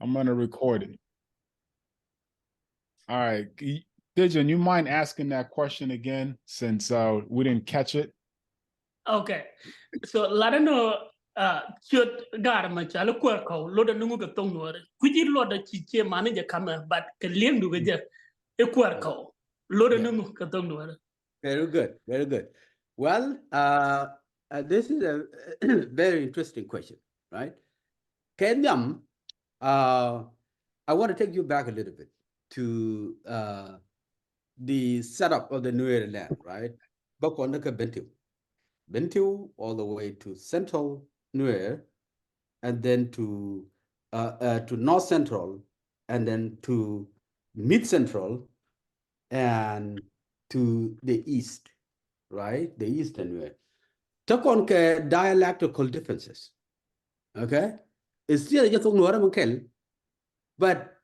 I'm gonna record it. All right, Dijon, you mind asking that question again since we didn't catch it? Okay, so ladano chut gar ma chalo kwa ko loda nungu ga tong nuare kuji loda chiche mane ja kama but ke liem du ga e kwa ko loda nungu ga tong nuare. Very good, very good. Well, this is a very interesting question, right? Kenyam, I want to take you back a little bit to the setup of the Nuer land, right? Bakonaka Bentiu. Bentiu all the way to central Nuer, and then to north central, and then to mid central, and to the east, right? The eastern Nuer. Takon ke dialectical differences, okay? It's still just Nuer, but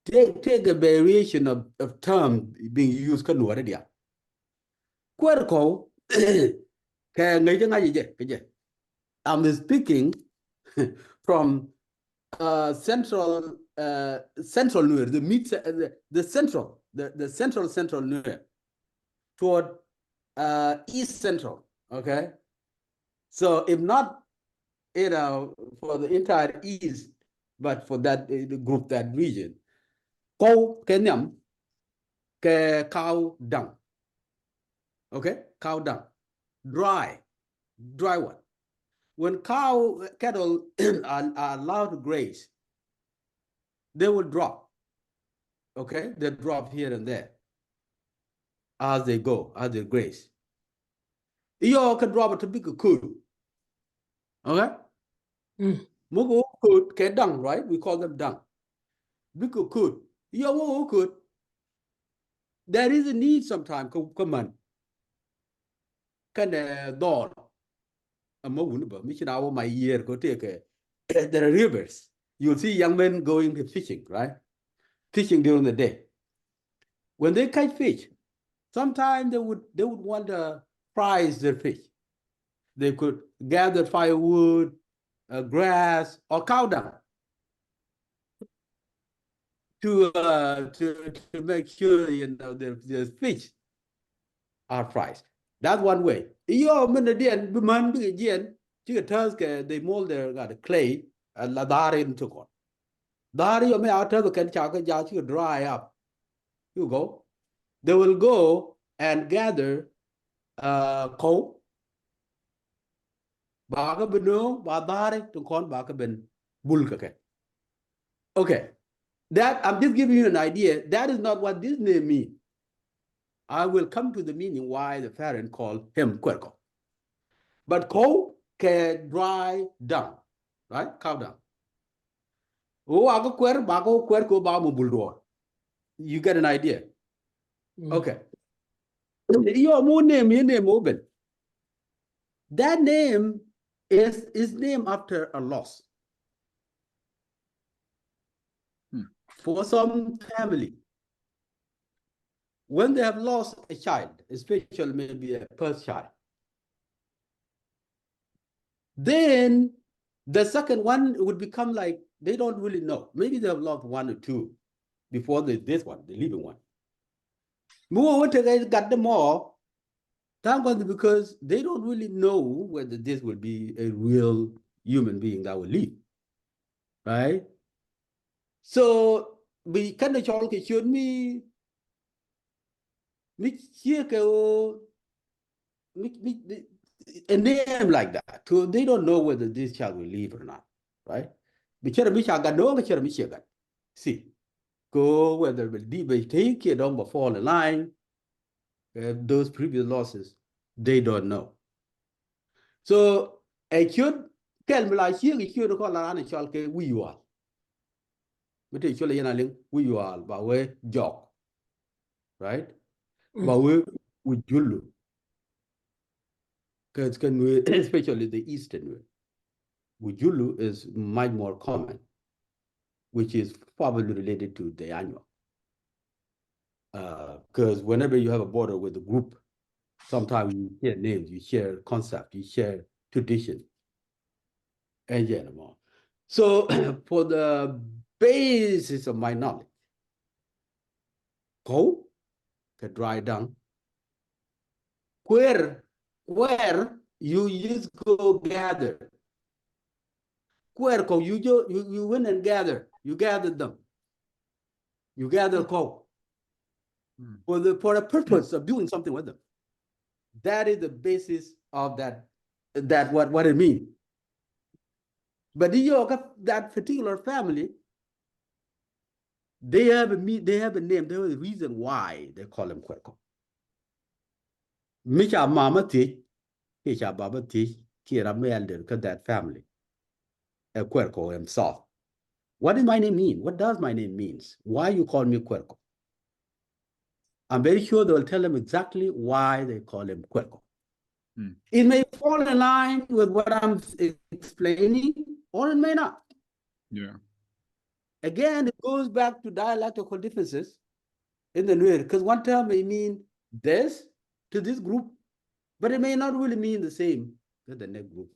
take a variation of term being used kan Nuer dia. Kwerko I'm speaking from central Nuer, the central Nuer toward east central, okay? So if not, for the entire east, but for that group, that region, Kenyam, cow dung, okay? Cow dung, dry one. When cattle are allowed to graze, they will drop, okay? They drop here and there as they go, as they graze. You can drop it to big cool, okay? Mugu could dung, right? We call them dung. Big could. You could. There is a need sometimes. Come on. Can a door. My year go take there are rivers. You'll see young men going fishing, right? Fishing during the day. When they catch fish, sometimes they would want to prize their fish. They could gather firewood, grass, or cow dung to make sure the fish are prized. That's one way. They mold their clay and ladari into court. Dari you may out can dry up. You go. They will go and gather coal. Baga beno badari to con baga ben bulkake. Okay. That I'm just giving you an idea. That is not what this name means. I will come to the meaning why the parent called him Kwerko. But cow can dry down, right? Cow down. You get an idea. Okay. Your name open. That name is named after a loss. For some family, when they have lost a child, especially maybe a first child, then the second one would become like they don't really know. Maybe they have lost one or two before this one, the living one. More they got them all, because they don't really know whether this will be a real human being that will live, right? So we kind of should me a name like that. So they don't know whether this child will live or not, right? See, go whether it take it on before the line, those previous losses, they don't know. So I should tell me like here, you should call an chalke we you are. But actually, we you are by way job, right? By way with Julu. Because especially the eastern way. Wujulu is much more common, which is probably related to the annual. Because whenever you have a border with a group, sometimes you share names, you share concept, you share tradition, and general. So for the basis of my knowledge. Go, the dry dung. Where you just go gather. Where go you went and gather. You gathered them. You gather coal for the purpose of doing something with them. That is the basis of that what it means. But that particular family, they have a name. They have a reason why they call them Kuek. Micha mama ti, Micha baba ti, Kira Melder, that family. A Kuek himself. What does my name mean? What does my name means? Why you call me Kuek? I'm very sure they will tell them exactly why they call him Kuek. It may fall in line with what I'm explaining, or it may not. Yeah. Again, it goes back to dialectical differences in the Nuer, because one term may mean this to this group, but it may not really mean the same to the next group.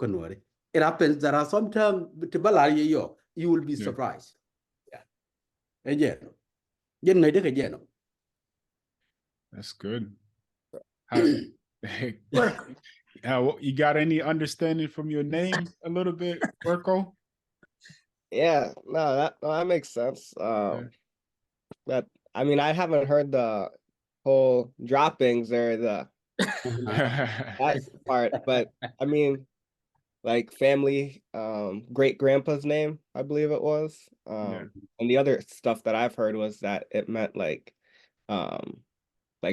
It happens there are some terms you will be surprised. Yeah. Again. That's good. You got any understanding from your name a little bit, Urko? Yeah, no, that makes sense. But I mean, I haven't heard the whole droppings or the that part, but I mean, like family, great grandpa's name, I believe it was. And the other stuff that I've heard was that it meant like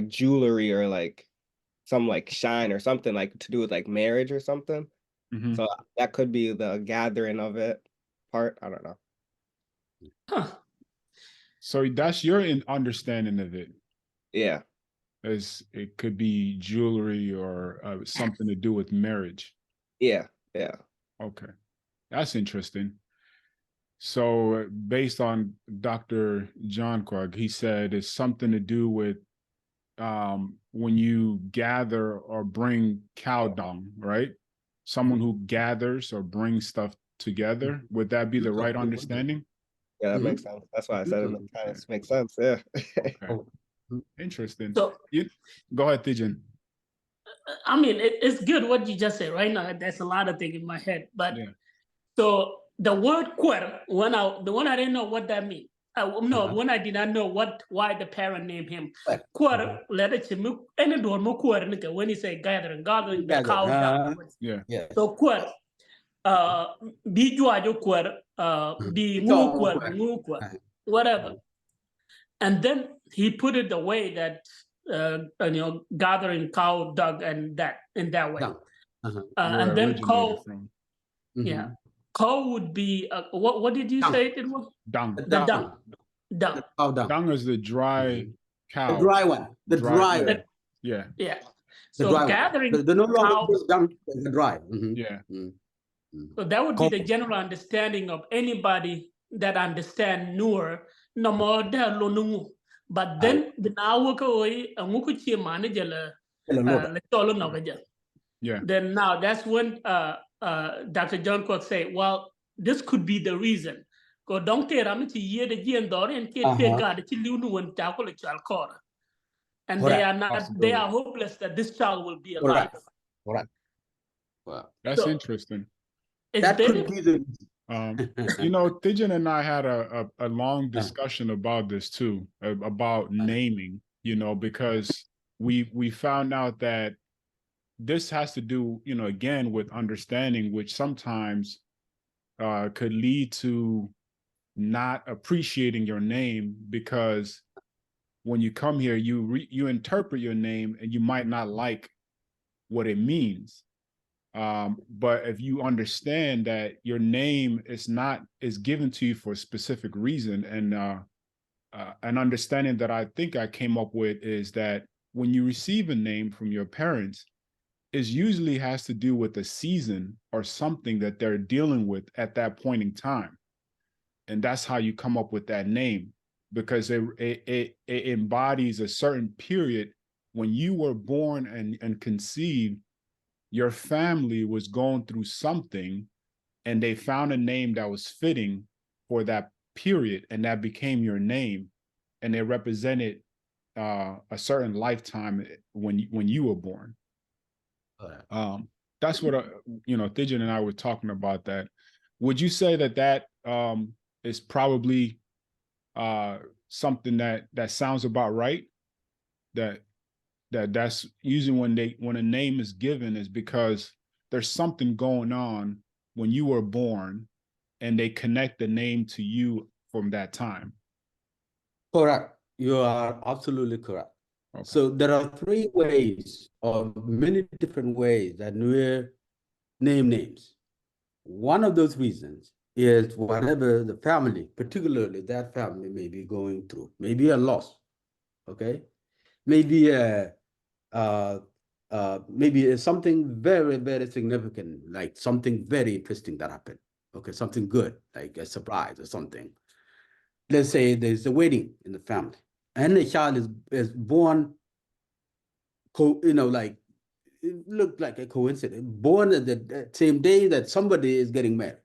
jewelry or like some like shine or something like to do with like marriage or something. So that could be the gathering of it part. I don't know. Huh. So that's your understanding of it. Yeah. As it could be jewelry or something to do with marriage. Yeah. Yeah. Okay. That's interesting. So based on Dr. John Kuek, he said it's something to do with when you gather or bring cow dung, right? Someone who gathers or brings stuff together. Would that be the right understanding? Yeah, that makes sense. That's why I said it kind of makes sense. Yeah. Okay. Interesting. So, go ahead, Tijan. I mean, it's good what you just said right now. There's a lot of things in my head, but so the word "quer," the one I didn't know what that means. When I did not know why the parent named him "quer," let it to any door more "quer" when he say gathering the cow down. So "quer," be juajo "quer," be ngu "quer," whatever. And then he put it the way that gathering cow dung and that in that way. And then cow, cow would be what did you say it was? Dung. The dung. Dung is the dry cow. The dry one. The dry one. Yeah. So gathering the no longer dung, the dry. So that would be the general understanding of anybody that understand Nuer no more than Lonungu. But then the now then now that's when Dr. John Kuek say, well, this could be the reason. Go don't care I'm to year the Gian Dorian kid God to Lunu and Tackle child corner. And they are not they are hopeless that this child will be alive. Correct. Wow. That's interesting. That could be the Tijan and I had a long discussion about this too, about naming, because we found out that this has to do, again, with understanding, which sometimes could lead to not appreciating your name, because when you come here, you interpret your name and you might not like what it means. But if you understand that your name is given to you for a specific reason, and an understanding that I think I came up with is that when you receive a name from your parents, it usually has to do with a season or something that they're dealing with at that point in time. And that's how you come up with that name, because it embodies a certain period when you were born and conceived. Your family was going through something and they found a name that was fitting for that period, and that became your name, and it represented a certain lifetime when you were born. That's what Thijan and I were talking about. That would you say that is probably something that sounds about right? That's usually when a name is given is because there's something going on when you were born, and they connect the name to you from that time. Correct. You are absolutely correct. Okay. So there are 3 ways, or many different ways, that Nuer name names. One of those reasons is whatever the family, particularly that family, may be going through, maybe a loss, okay? Maybe maybe something very, very significant, like something very interesting that happened, okay? Something good, like a surprise or something. Let's say there's a wedding in the family, and the child is born, like, it looked like a coincidence, born at the same day that somebody is getting married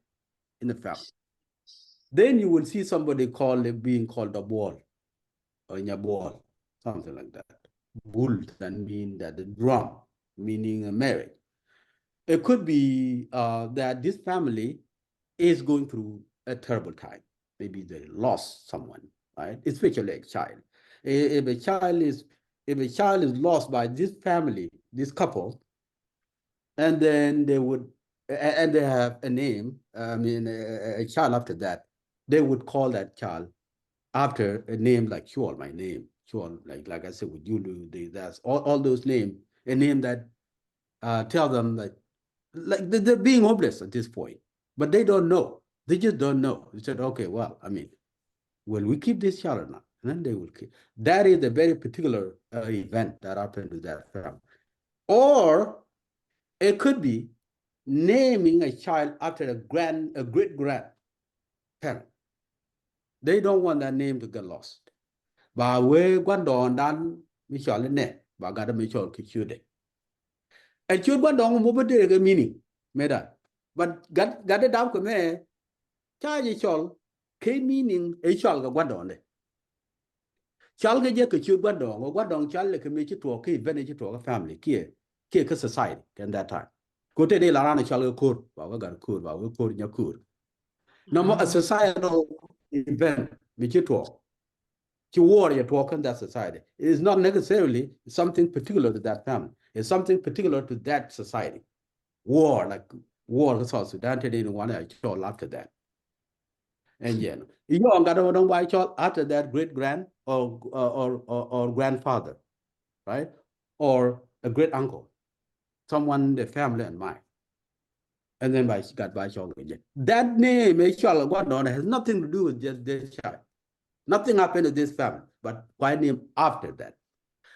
in the family. Then you will see somebody being called a ball or nyabol, something like that. Bull, that mean that the drum, meaning a marriage. It could be that this family is going through a terrible time. Maybe they lost someone, right? Especially a child. If a child is lost by this family, this couple, and then they have a name, a child after that, they would call that child after a name like Chol, my name, Chol, like I said, with you, that's all those names, a name that tell them that like they're being hopeless at this point, but they don't know. They just don't know. They said, okay, well, will we keep this child or not? And then they will keep. That is a very particular event that happened to that family. Or it could be naming a child after a great grandparent. They don't want that name to get lost. Ba we gwandon dan mi chole ne ba gada mi chole ki chude. And chud gwandon mo bede ke meaning meda. But gada dam ko me cha ji chol ke meaning e chol ga gwandon de. Chal ke je ke chud gwandon chal le ke mi chitwo ke vene chitwo family ke society in that time. Ko te de la ran chal ko ba ga kur ba we kur nya kur. No more a societal event mi chitwo. To warrior to work in that society. It is not necessarily something particular to that family. It's something particular to that society. War, like war in South Sudan, they didn't want to child after that. And yeah, you don't got to buy child after that great grand or grandfather, right? Or a great uncle, someone the family and mine. And then got by child again. That name, a child has nothing to do with just this child. Nothing happened to this family, but why name after that?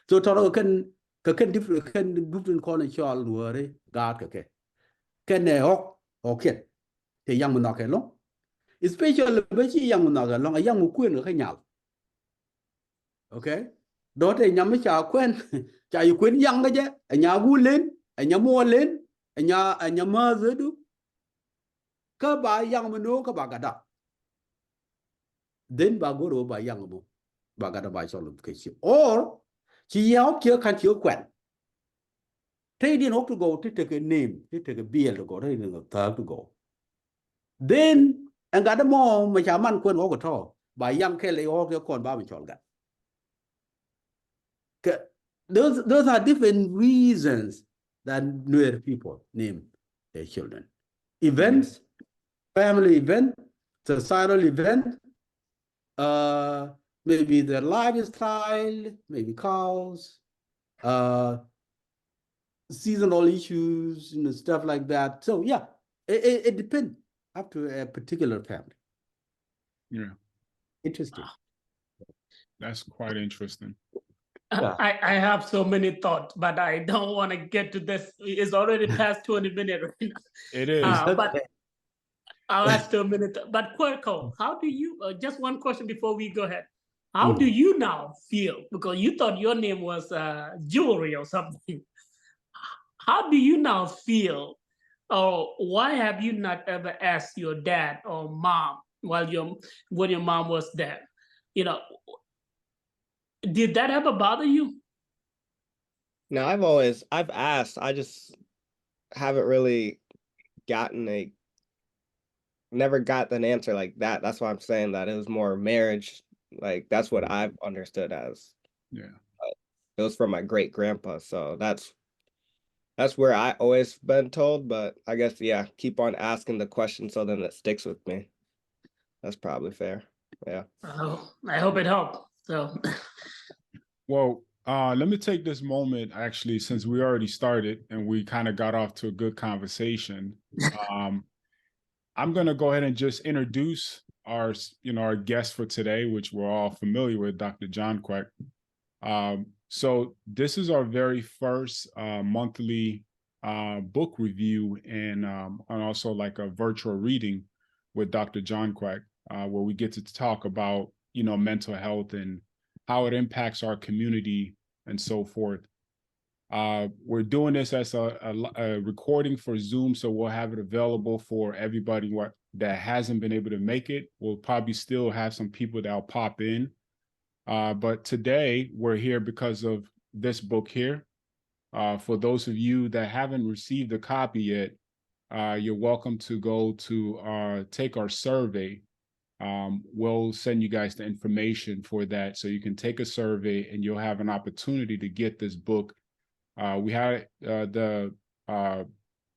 So Toro can different call and shawl worry God can they hawk or kid the young monock along. Especially very young monock along a young queen of Kenyal. Okay? Daughter Yamicha Quen, Chay Queen young and Yagu Lin, and Yamu Lin, and your mother do. Come by young Monoka Bagada. Then Bagoro by young mo, Bagada by Solucation. Or she helped your country quen. They didn't hope to go to take a name, to take a beer to go, they didn't have to go. Then, and got a more, which a man couldn't walk at all, by young Kelly or your corn barbecue. Those are different reasons that Nuer people name their children. Events, family event, societal event, maybe their lifestyle, maybe cows, seasonal issues, stuff like that. So yeah, it depends up to a particular family. Yeah. Interesting. That's quite interesting. Yeah. I have so many thoughts, but I don't want to get to this. It's already past 20 minutes right now. It is. But I'll ask you a minute. But Querco, how do you, just one question before we go ahead. How do you now feel? Because you thought your name was jewelry or something. How do you now feel? Or why have you not ever asked your dad or mom while when your mom was there. You know, did that ever bother you? No, I've asked. I just haven't really never got an answer like that. That's why I'm saying that it was more marriage. Like that's what I've understood as. Yeah. It was from my great grandpa. So that's where I always been told, but I guess, yeah, keep on asking the question so then it sticks with me. That's probably fair. Yeah. Oh, I hope it helped. So, well, let me take this moment, actually, since we already started and we kind of got off to a good conversation. I'm going to go ahead and just introduce our guest for today, which we're all familiar with, Dr. John Kuek. So this is our very first monthly book review and also like a virtual reading with Dr. John Kuek, where we get to talk about, mental health and how it impacts our community and so forth. We're doing this as a recording for Zoom, so we'll have it available for everybody that hasn't been able to make it. We'll probably still have some people that'll pop in. But today we're here because of this book here. For those of you that haven't received a copy yet, you're welcome to go to take our survey. We'll send you guys the information for that, so you can take a survey and you'll have an opportunity to get this book. We had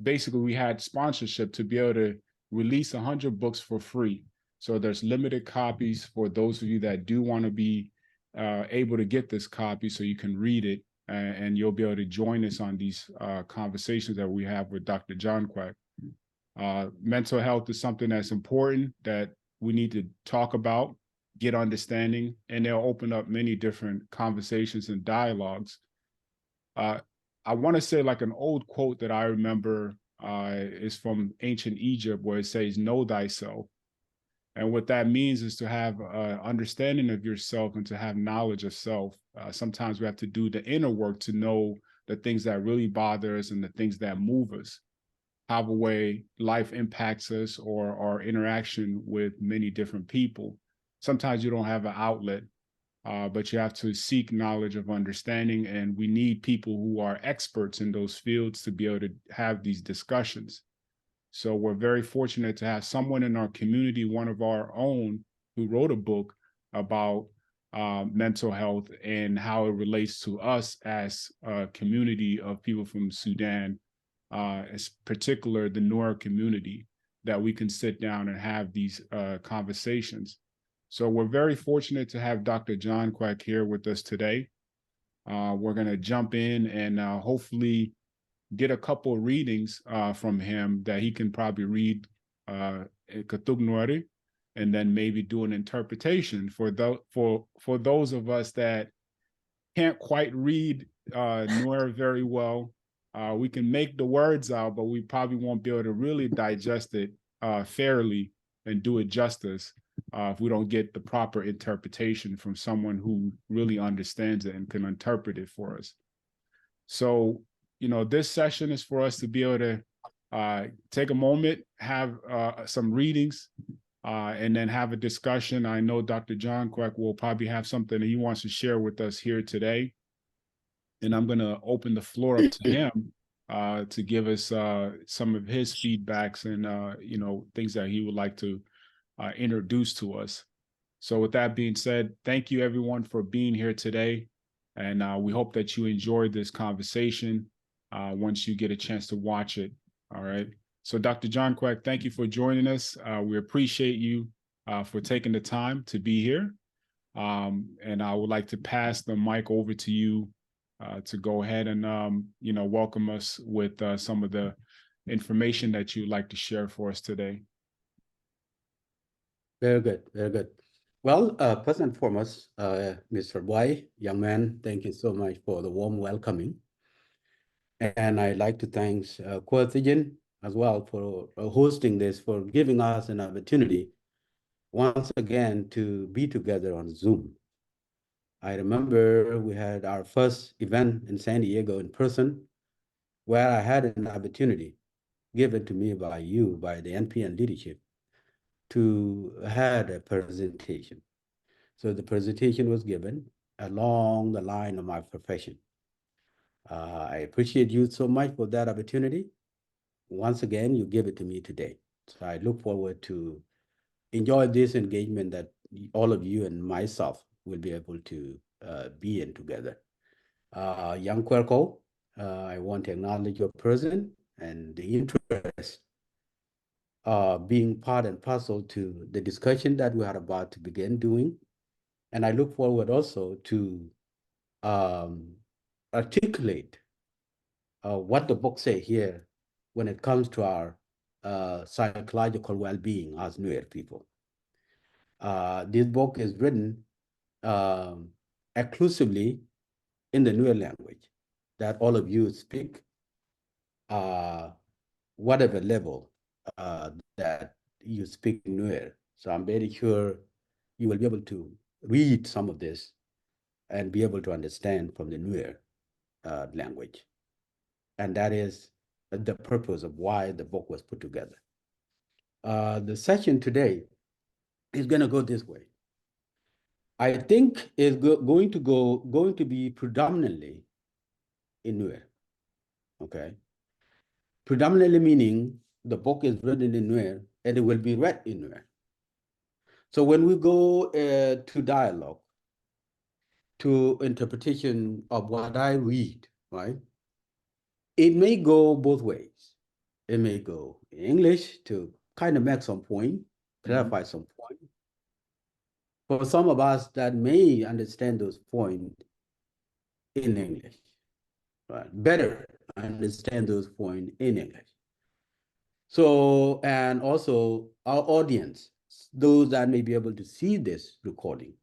basically we had sponsorship to be able to release 100 books for free. So there's limited copies for those of you that do want to be able to get this copy so you can read it, and you'll be able to join us on these conversations that we have with Dr. John Kuek. Mental health is something that's important that we need to talk about, get understanding, and they'll open up many different conversations and dialogues. I want to say like an old quote that I remember is from ancient Egypt, where it says, "Know thyself." And what that means is to have understanding of yourself and to have knowledge of self. Sometimes we have to do the inner work to know the things that really bother us and the things that move us, how the way life impacts us or our interaction with many different people. Sometimes you don't have an outlet, but you have to seek knowledge of understanding, and we need people who are experts in those fields to be able to have these discussions. So we're very fortunate to have someone in our community, one of our own, who wrote a book about mental health and how it relates to us as a community of people from Sudan, as particular the Nuer community, that we can sit down and have these conversations. So we're very fortunate to have Dr. John Kuek here with us today. We're going to jump in and hopefully get a couple of readings from him that he can probably read Katug Nueri, and then maybe do an interpretation for those of us that can't quite read Nuer very well. We can make the words out, but we probably won't be able to really digest it fairly and do it justice if we don't get the proper interpretation from someone who really understands it and can interpret it for us. So, this session is for us to be able to take a moment, have some readings, and then have a discussion. I know Dr. John Kuek will probably have something that he wants to share with us here today. And I'm going to open the floor up to him to give us some of his feedbacks and, things that he would like to introduce to us. So with that being said, thank you everyone for being here today. And we hope that you enjoyed this conversation once you get a chance to watch it. All right. So Dr. John Kuek, thank you for joining us. We appreciate you for taking the time to be here. And I would like to pass the mic over to you to go ahead and, welcome us with some of the information that you'd like to share for us today. Very good, very good. Well, first and foremost, Mr. Boy, young man, thank you so much for the warm welcoming. And I'd like to thank Kuek as well for hosting this, for giving us an opportunity once again to be together on Zoom. I remember we had our first event in San Diego in person, where I had an opportunity given to me by you, by the NPN leadership, to had a presentation. So the presentation was given along the line of my profession. I appreciate you so much for that opportunity. Once again, you give it to me today. So I look forward to enjoy this engagement that all of you and myself will be able to be in together. Young Kwerko, I want to acknowledge your presence and the interest being part and parcel to the discussion that we are about to begin doing. And I look forward also to articulate what the book say here when it comes to our psychological well-being as Nuer people. This book is written exclusively in the Nuer language that all of you speak, whatever level that you speak Nuer. So I'm very sure you will be able to read some of this and be able to understand from the Nuer language. And that is the purpose of why the book was put together. The session today is going to go this way. I think it's going to be predominantly in Nuer, okay? Predominantly meaning the book is written in Nuer and it will be read in Nuer. So when we go to dialogue, to interpretation of what I read, right? It may go both ways. It may go in English to kind of make some point, clarify some point. For some of us that may understand those points in English, right? Better understand those points in English. So, and also our audience, those that may be able to see this recording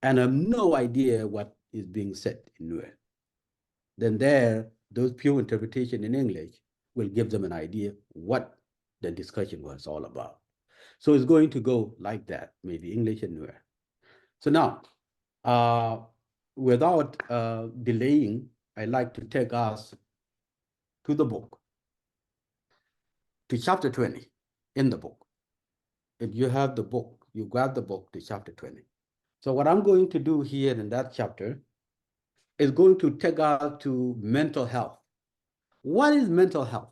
and have no idea what is being said in Nuer, then those pure interpretation in English will give them an idea what the discussion was all about. So it's going to go like that, maybe English and Nuer. So now, without delaying, I'd like to take us to the book, to chapter 20 in the book. If you have the book, you grab the book to chapter 20. So what I'm going to do here in that chapter is going to take us to mental health. What is mental health,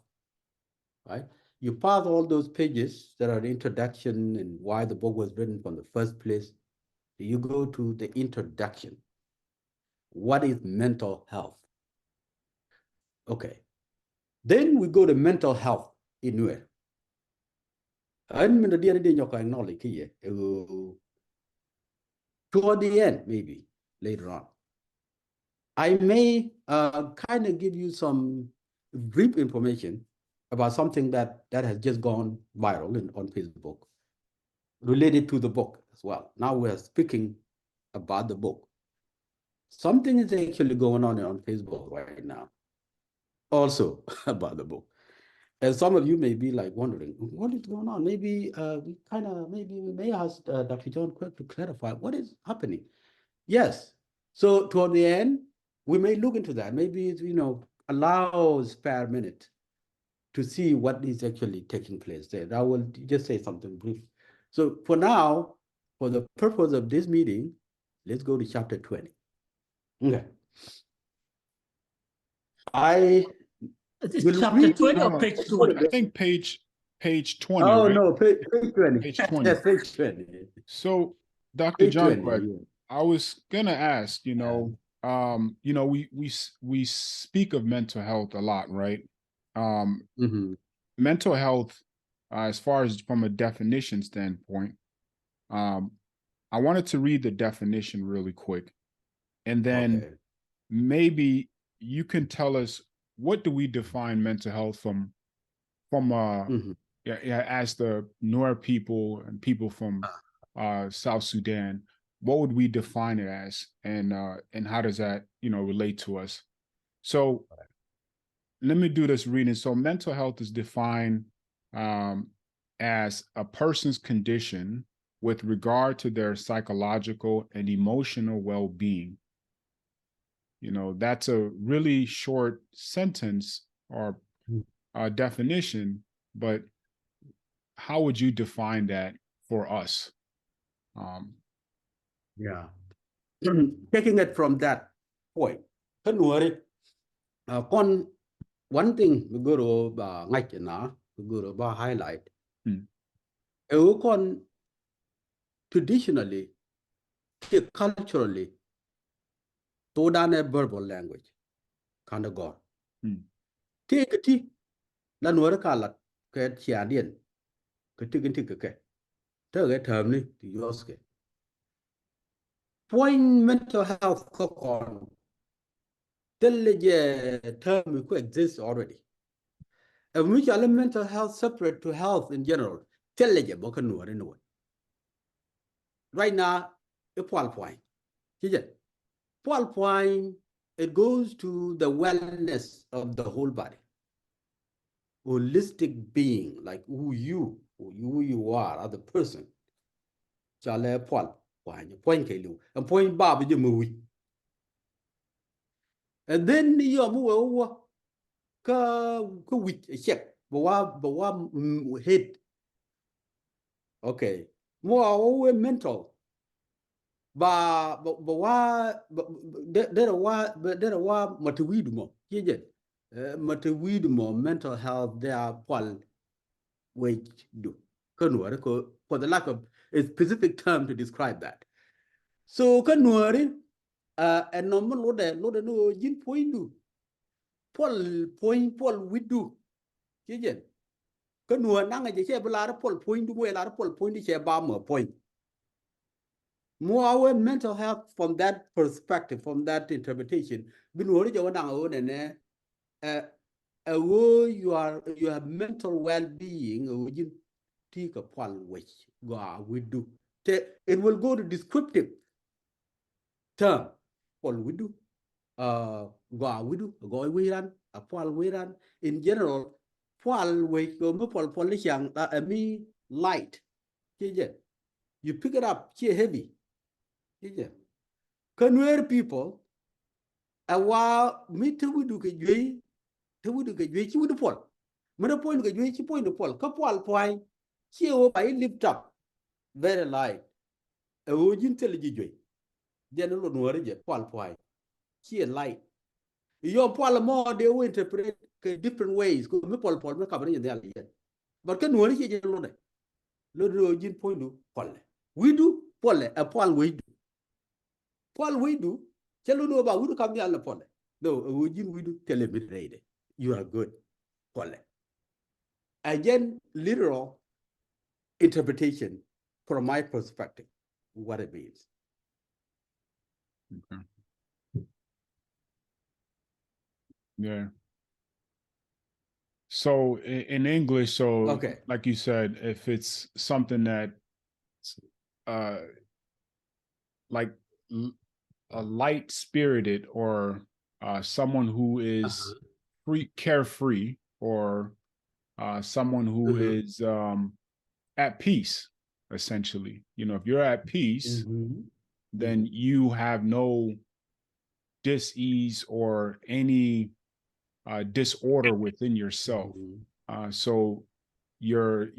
right? You pass all those pages that are the introduction and why the book was written from the first place. You go to the introduction. What is mental health? Okay. Then we go to mental health in Nuer. Toward the end, maybe later on, I may kind of give you some brief information about something that has just gone viral on Facebook related to the book as well. Now we're speaking about the book. Something is actually going on Facebook right now, also about the book. And some of you may be like wondering, what is going on? Maybe we may ask Dr. John Kuek to clarify what is happening. Yes. So toward the end, we may look into that. Maybe, allow a spare minute to see what is actually taking place there. I will just say something brief. So for now, for the purpose of this meeting, let's go to chapter 20. Okay. It's chapter 20 or page 20? I think page 20. Oh, right? no, page 20. Page 20. Yes, page 20. So, Dr. John 20, Quack, yeah. I was gonna ask, we speak of mental health a lot, right? Mental health, as far as from a definition standpoint, I wanted to read the definition really quick, and then maybe you can tell us, what do we define mental health from as the Nuer people and people from South Sudan? What would we define it as, and how does that relate to us? So let me do this reading. So mental health is defined as a person's condition with regard to their psychological and emotional well-being. That's a really short sentence or definition, but how would you define that for us? Yeah. Taking it from that point, one thing we go to highlight. Traditionally, culturally, Todane verbal language, kind of God. Take a tea, Lanwara Kalat, Kat Chiadian, Katikin. Target termly to Yoske. Point mental health cockon. Tell the term coexist already. And which mental health separate to health in general. Tell you Bokanu in one. Right now, a point. Point, it goes to the wellness of the whole body. Holistic being, like who you are as a person. Chale point kelu, and point Bob the movie. And then you move over with a check, but head. Okay, more mental. But there are matawidumo. Matawidumo mental health. They are qual wage do. For the lack of a specific term to describe that. So Kanuari, a normal loader no gin point do. Paul we do. Kijen. Kanuan nanga je belara Paul point do a lot of Paul point is a bomber point. More our mental health from that perspective, from that interpretation, you have mental well-being, you take a point which we do. It will go to descriptive term. We do. We run, a Paul we run. In general, Paul we go me light. You pick it up, heavy. Nuer people, a while me to do get you the Paul. When a point get you point the Paul, couple point, here I lift up very light. A wood intelligent. General Nuer, Paul point, here light. Your Paul more, they will interpret different ways. Go me Paul covering in there. But can worry here, Lord point to Paul. We do Paul, a Paul we do. Paul we do, tell you about who come the Paul. No, we do tell him you are good, Paul. Again, literal interpretation from my perspective, what it means. Okay. Yeah. So in English, so okay, like you said, if it's something that like a light-spirited or someone who is carefree, or someone who is at peace, essentially. If you're at peace, then you have no dis-ease or any disorder within yourself. So you're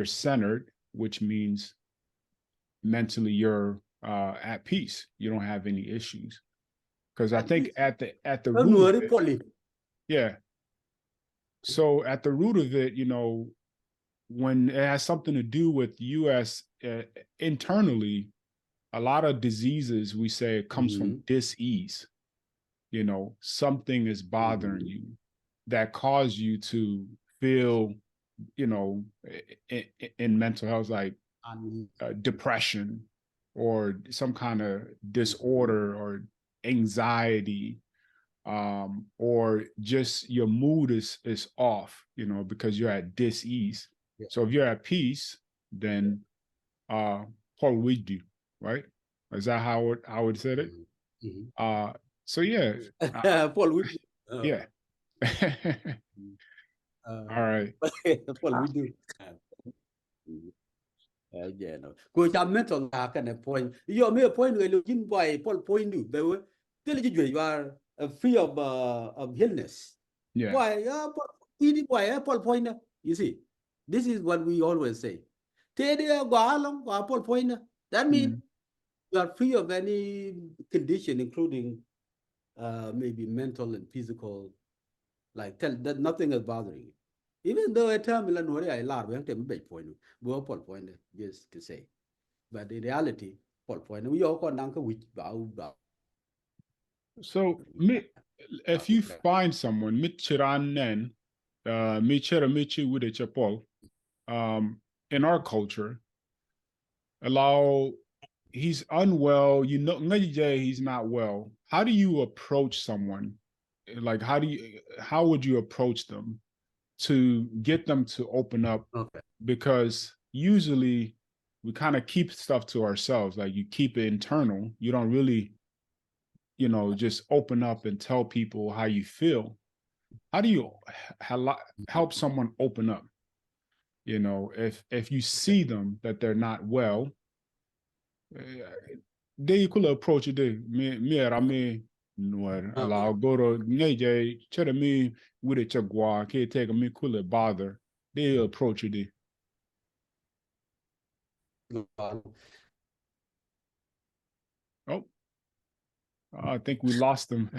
centered, which means mentally you're at peace. You don't have any issues. Because I think at the root of it, yeah. So at the root of it, when it has something to do with U.S. Internally, a lot of diseases, we say it comes from dis-ease. Something is bothering you that cause you to feel, in mental health, like depression or some kind of disorder or anxiety, or just your mood is off, because you're at dis-ease. Yeah. So if you're at peace, then Paul we do, right? Is that how it said it? So yeah, Paul we do. Yeah. All right. Paul we do. Yeah, no. Cô chăm mental kind of point. You may point where looking by Paul point do. They were tell you are free of illness. Yeah. Why? Paul point. You see. This is what we always say. That means you are free of any condition, including maybe mental and physical, like tell that nothing is bothering you. Even though a term just to say. But in reality, we all So if you find someone, in our culture, allow he's unwell, you know, he's not well. How do you approach someone? Like, how would you approach them to get them to open up? Okay. Because usually we kind of keep stuff to ourselves. Like, you keep it internal. You don't really, you know, just open up and tell people how you feel. How do you help someone open up? You know, if you see them that they're not well, they could approach it. Allow go to Naja, chere me with a chagwa, ke take me cool bother. They approach it. Oh, I think we lost him.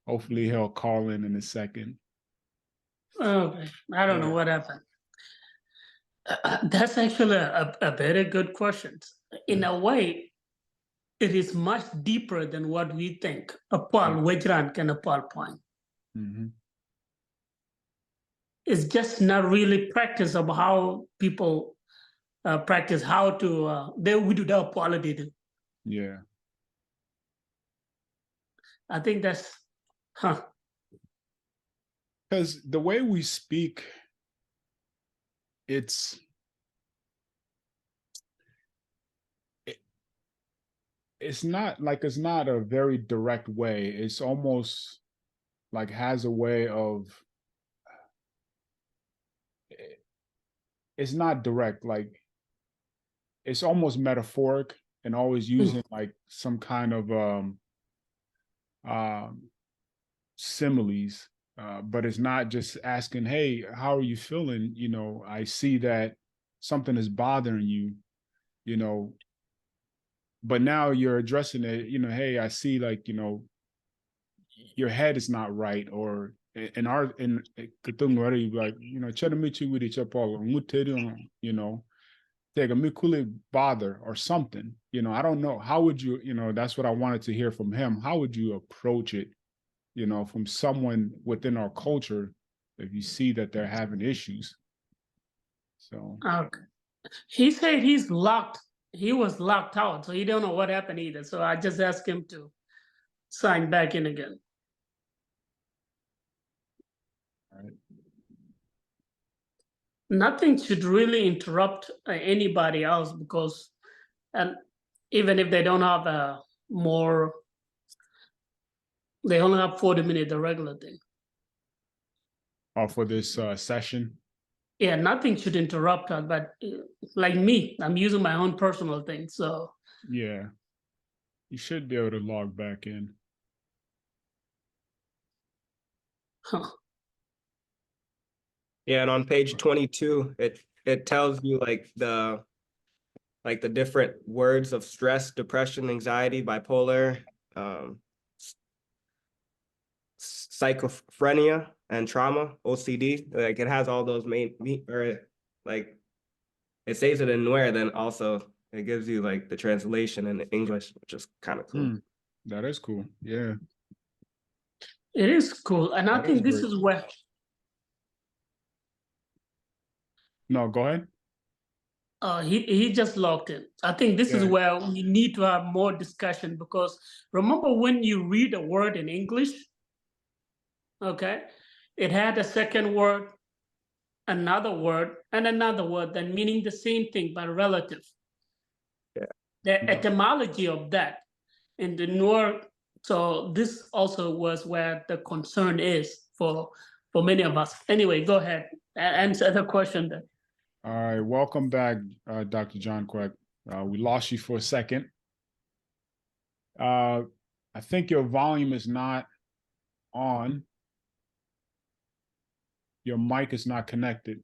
Hopefully he'll call in a second. Okay, I don't know what happened. That's actually a very good question. In a way, it is much deeper than what we think. A Paul Wejran can a Paul point. It's just not really practice of how people practice how to we do that quality. Yeah. I think that's because the way we speak, it's not a very direct way. It's almost like has a way of, it's not direct, like it's almost metaphoric and always using like some kind of similes, but it's not just asking, hey, how are you feeling? You know, I see that something is bothering you, you know, but now you're addressing it, you know, hey, I see, like, you know, your head is not right, or in like, you know, you know, take a mikuli bother or something, you know. I don't know, how would you, you know, that's what I wanted to hear from him. How would you approach it, you know, from someone within our culture if you see that they're having issues? So okay. He said he's locked. He was locked out, so he don't know what happened either. So I just asked him to sign back in again. all right. Nothing should really interrupt anybody else, because, and even if they don't have they only have 40 minutes, the regular thing. For this session? Yeah, nothing should interrupt us, but like me, I'm using my own personal thing, so. Yeah, you should be able to log back in. Huh. Yeah, and on page 22, it tells you like the different words of stress, depression, anxiety, bipolar, schizophrenia, and trauma, OCD. Like, it has all those or like it says it in Nuer, then also it gives you like the translation in English, which is kind of cool. That is cool. Yeah, it is cool, and I think this is where. No, go ahead. He just logged in. I think this is where we need to have more discussion, because remember when you read a word in English, okay, it had a second word, another word, and another word, then meaning the same thing but relative. Yeah. The etymology of that in the Nuer. So this also was where the concern is for many of us. Anyway, go ahead and answer the question then. All right, welcome back, Dr. John Kuek. We lost you for a second. I think your volume is not on. Your mic is not connected.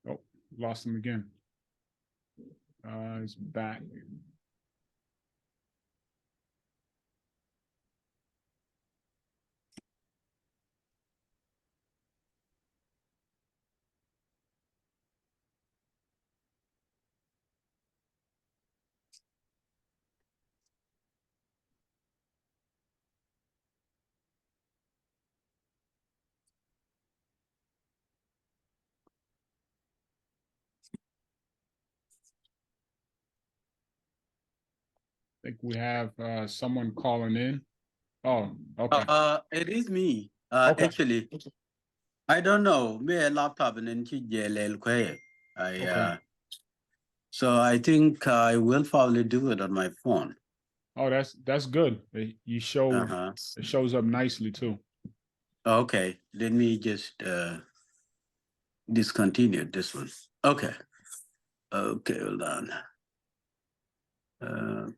Oh, lost him again. He's back. I think we have someone calling in. Oh, okay. It is me. Okay. Actually, I don't know. Me laptop and then so I think I will probably do it on my phone. Oh, that's good. You show it shows up nicely too. Okay, let me just discontinue this one. Okay. Okay, hold on. Okay.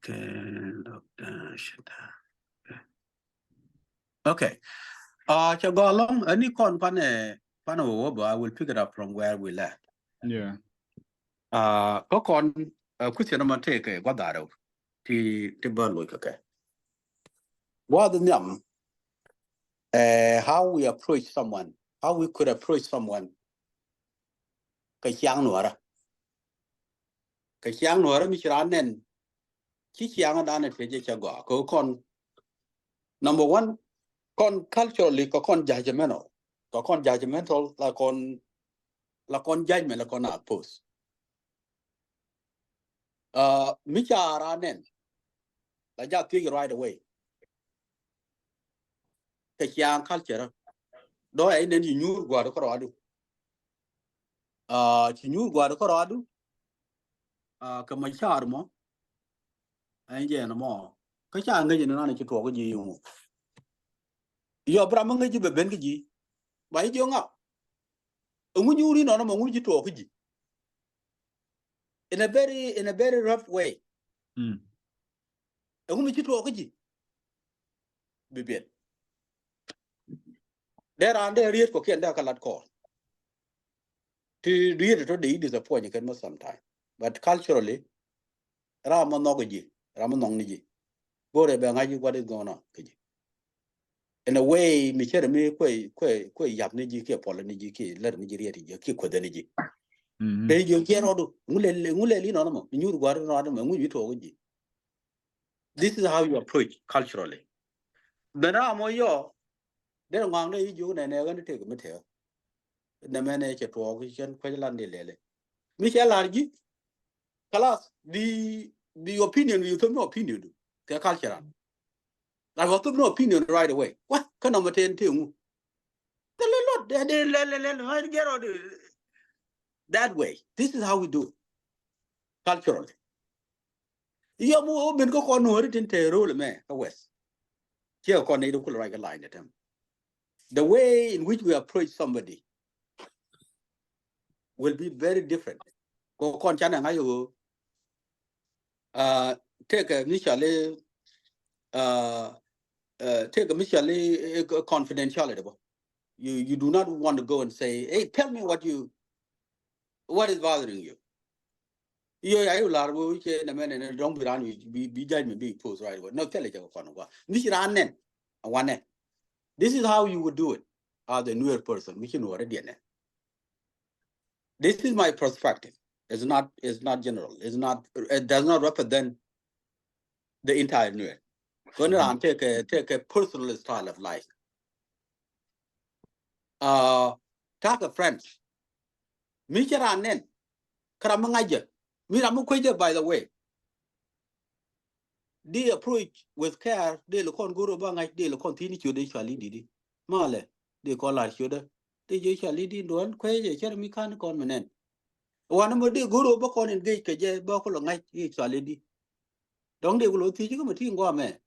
I will pick it up from where we left. Yeah. Question number take what that out. The burn look okay. What the name? How we approach someone, how we could approach someone. Kayang Nuara Michiranen, Chichiang and Anna Fejago, con number one, culturally, con judgmental, like on judgment, like on our post. Micharanen, like that figure right away. Kayang culture, though I then you knew Guadacorado. You knew Guadacorado. Kamacharmo, and Janamo. Kachanga, you know, to talk with you. Your Bramanga, you Bengaji, by young up. And when you read on among you talk with you. In a very rough way. And when you talk with you. Be there are the real for Kenda Kalat call. To read it today disappoint you can most sometime. But culturally, Ramanogaji, Ramanongi. Go to Bangaji, what is going on? In a way, Michelle me Yapniji, Polaniji, let Nigeria, keep with energy. They you get all Mulelino, you got another you told you. This is how you approach culturally. The Ramoyo, they don't want you and they're going to take a material. The manager to Ocean, Quayland Lele. Michelle Argy, Kalas, the opinion you took no opinion, the culture. I got no opinion right away. What can I attend to? That way. This is how we do it. Culturally. You have been go on word in Terror, man, West. Here, Cornado could write a line at him. The way in which we approach somebody will be very different. Go on, China, take a initially, confidentiality. You do not want to go and say, hey, tell me what is bothering you. I will a man and don't be around you, be judgment, be post right away. No, tell it. This is how you would do it as the newer person, which you know already. This is my perspective. It's not general. It does not represent the entire newer. Go around, take a personal style of life. Talk a French. Micharanen, Karamangaja. Miramukwaja, by the way. They approach with care, they look on Guru Bangaj, they look continue to the Shalidi. Male, they call our shoulder. They usually did one quay, Jeremy can't convenant. One of the Guru Bokon engage Kaja, Bokolo night, each lady. Don't they will teach you a team guame?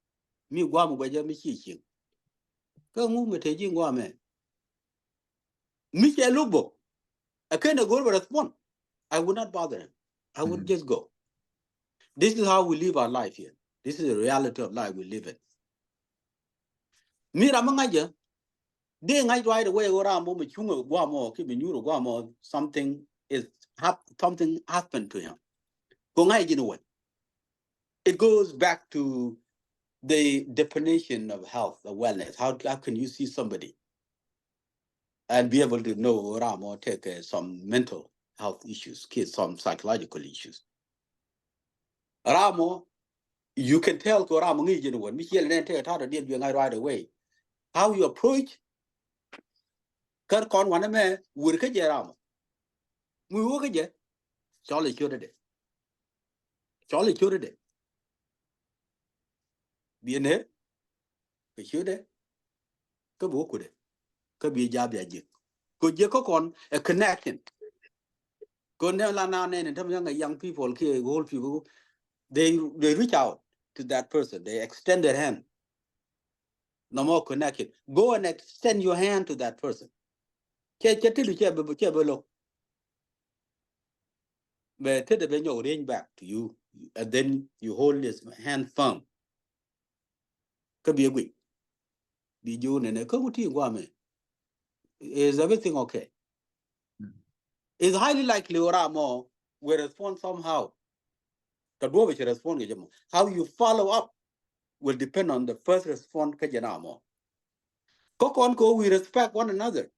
Me guam by Jamie Ching. Go move me taking guame. Michel Lubo, I can't go to respond. I would not bother him. I would just go. This is how we live our life here. This is the reality of life we live in. Me Ramangaja, they might right away go around Guamo, keep in Euro Guamo, something happened to him. You know what? It goes back to the definition of health, of wellness. How can you see somebody and be able to know or take some mental health issues, some psychological issues? Ramo, you can tell Ramo, you know what? Michelle and Tata did right away. How you approach Kirkon one man, work at Ramo. We work at it. Charlie cured it. Charlie cured it. Be in there. Be sure that. Go work with it. Could be a job. Could you cook on a connection? Go now and tell young people, old people, they reach out to that person. They extend their hand. No more connection. Go and extend your hand to that person. But take the range back to you, and then you hold his hand firm. Could be a week. Be you and a committee woman. Is everything okay? It's highly likely Oramo will respond somehow. How you follow up will depend on the first response. We respect one another.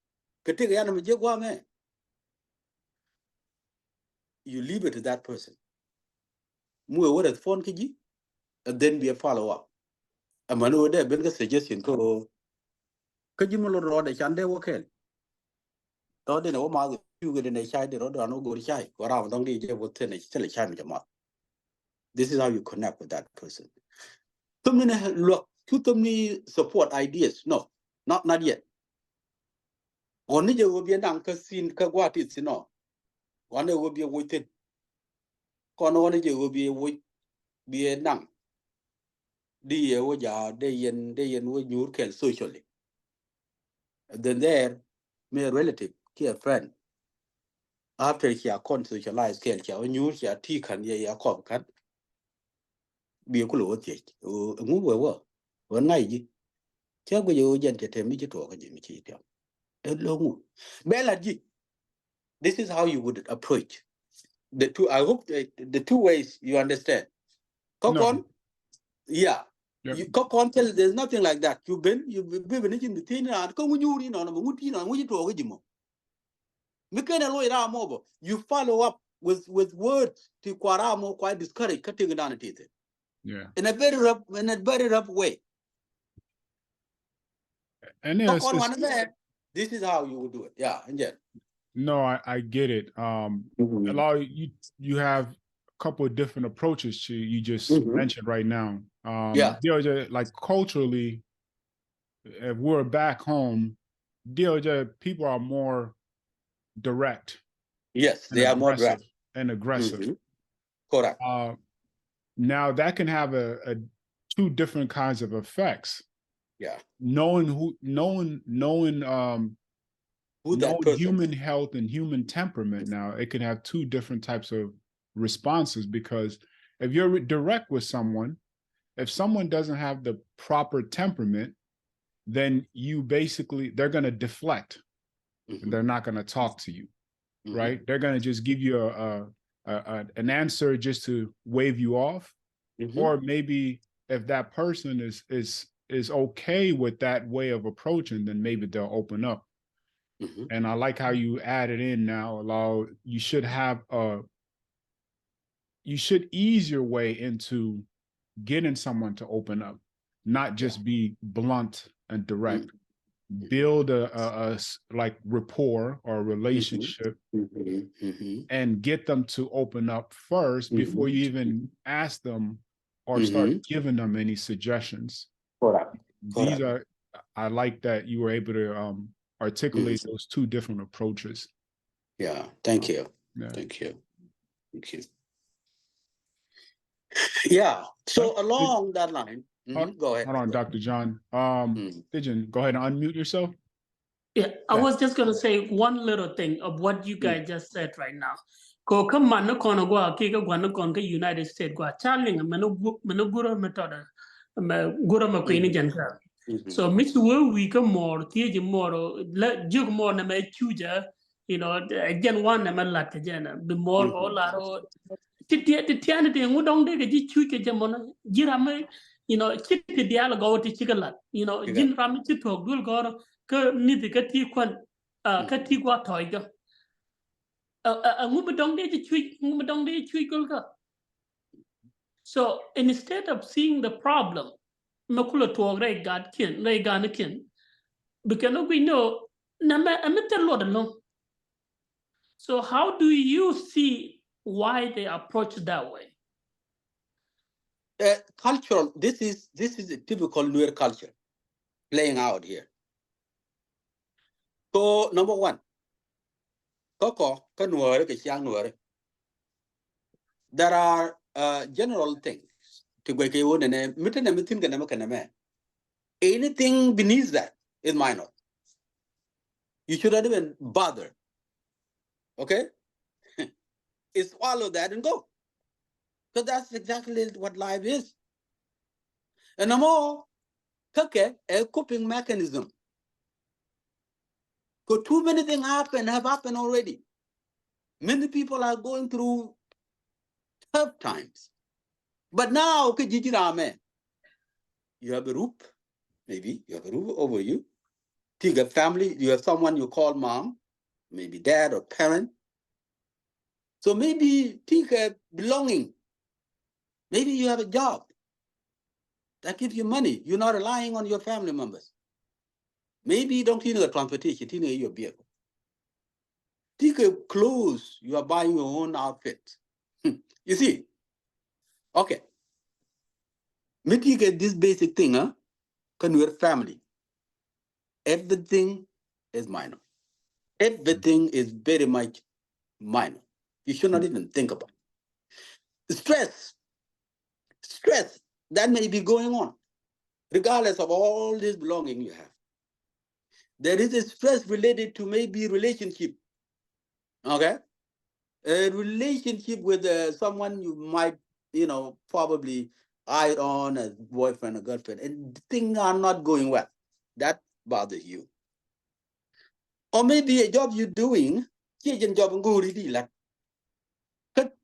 You leave it to that person. And then be a follow up. A man over there, been a suggestion. Could you road a chande work? Thought in a mother, you get in a shy, the road or no go shy, or I don't need to tell a child. This is how you connect with that person. Look, to support ideas. No, not yet. Only you will be an uncle seen Kagwat it's no. One will be a waited. One will be a nang. Dear Oja, they and with you can socially. Then there, may a relative, a friend. After he are socialized, when you share tea can ye a cop cut. Be a cool move over. One night, tell you gent at a midget talk at Jimmy. Bella G. This is how you would approach the two. I hope the two ways you understand. Kokon, yeah. You Kokon tell there's nothing like that. You've been in the thing and come you in on a mutin on which to Jimo. You follow up with words to Quaramo quite discouraged, cutting it down at it. Yeah. In a very rough way. And this is how you would do it. Yeah, and yet. No, I get it. A lot of you have a couple of different approaches to you just mentioned right now. Like culturally, if we're back home, people are more direct. Yes, they are more direct and aggressive. Correct. Now that can have a two different kinds of effects. Yeah. Knowing human health and human temperament, now it can have two different types of responses, because if you're direct with someone, if someone doesn't have the proper temperament, then they're going to deflect. They're not going to talk to you, right? They're going to just give you an answer just to wave you off. Or maybe if that person is okay with that way of approaching, then maybe they'll open up. And I like how you added in now, you should ease your way into getting someone to open up, not just be blunt and direct. Build a like rapport or relationship and get them to open up first before you even ask them or start giving them any suggestions. I like that you were able to articulate those two different approaches. Yeah, thank you. Thank you. Yeah, so along that line, go ahead. Hold on, Dr. John. Dijan, go ahead and unmute yourself. Yeah, I was just gonna say one little thing of what you guys just said right now. Ko come man no kono go akika gwana konka United States go charling meno guro metoda me guro ma queen janka. So Miss we come more theje more let jug more na me chuja you know again one na me lat jena be more all aro ti tiane te ngudong de ji chu ke jamona jirame you know chit ti dial go ti chikalat you know jin ram ti tok dul go ke ni ka ti kwan ka ti kwa toy ga so instead of seeing the problem makula to ray god kin ray ganakin because we know so how do you see why they approach that way? Cultural, this is a typical Nuer culture playing out here. So number one, there are general things. Anything beneath that is minor. You should not even bother. Okay? Swallow that and go. Because that's exactly what life is. And no more, a coping mechanism. Because too many things have happened already. Many people are going through tough times. But now, you have a roof, maybe you have a roof over you. Think of family, you have someone you call mom, maybe dad or parent. So maybe think of belonging. Maybe you have a job that gives you money. You're not relying on your family members. Maybe you don't need a transportation, you need your vehicle. Think of clothes, you are buying your own outfit. You see? Okay. Maybe get this basic thing, can we're family. Everything is minor. Everything is very much minor. You should not even think about it. Stress that may be going on, regardless of all this belonging you have. There is a stress related to maybe relationship. Okay? A relationship with someone you might, probably eye on as boyfriend or girlfriend, and things are not going well. That bothers you. Or maybe a job you're doing,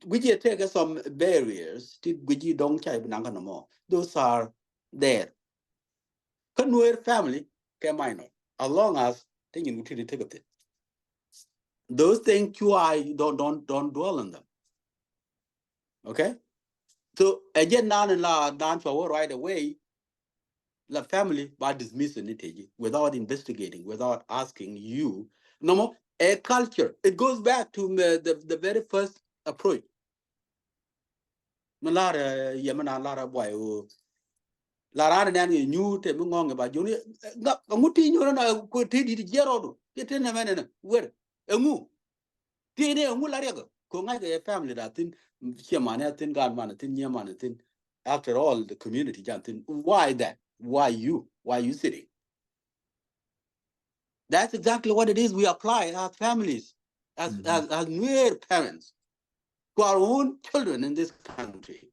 which you take some barriers, which you don't no more. Those are there. Nuer family can minor, as long as they can take it. Those things don't dwell on them. Okay? So again, now and down for right away, the family by dismissing it without investigating, without asking you. No more a culture. It goes back to the very first approach. Malara Yamana Lara boy Lara and you te mungong about you. Muti you know could take it Gerardo. Get in a man where a moo. Tine a mulariago. Konga a family that thing, Shemanatin, Garmanatin, Yamanatin. After all, the community jantin. Why that? Why you? Why you sitting? That's exactly what it is. We apply as families, as Nuer parents, to our own children in this country.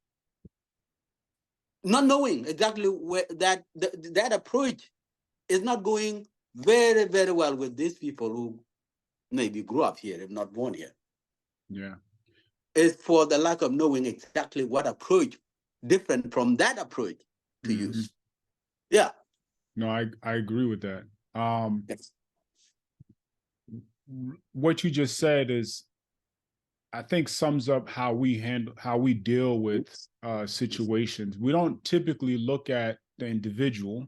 Not knowing exactly where that approach is not going very, very well with these people who maybe grew up here, if not born here. Yeah. It's for the lack of knowing exactly what approach different from that approach to use. Yeah. No, I agree with that. Yes. What you just said is, I think, sums up how we deal with situations. We don't typically look at the individual.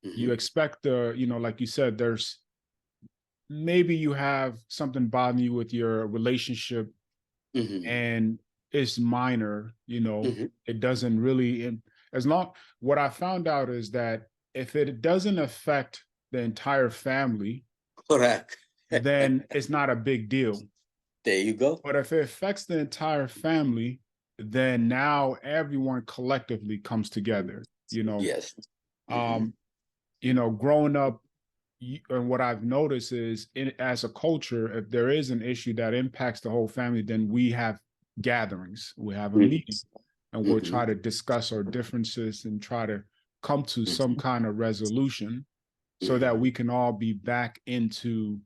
You expect like you said, there's maybe you have something bothering you with your relationship, and it's minor. It doesn't really. What I found out is that if it doesn't affect the entire family, correct, then it's not a big deal. There you go. But if it affects the entire family, then now everyone collectively comes together. Yes. Growing up, and what I've noticed is, as a culture, if there is an issue that impacts the whole family, then we have gatherings, we have a meeting, and we'll try to discuss our differences and try to come to some kind of resolution so that we can all be back into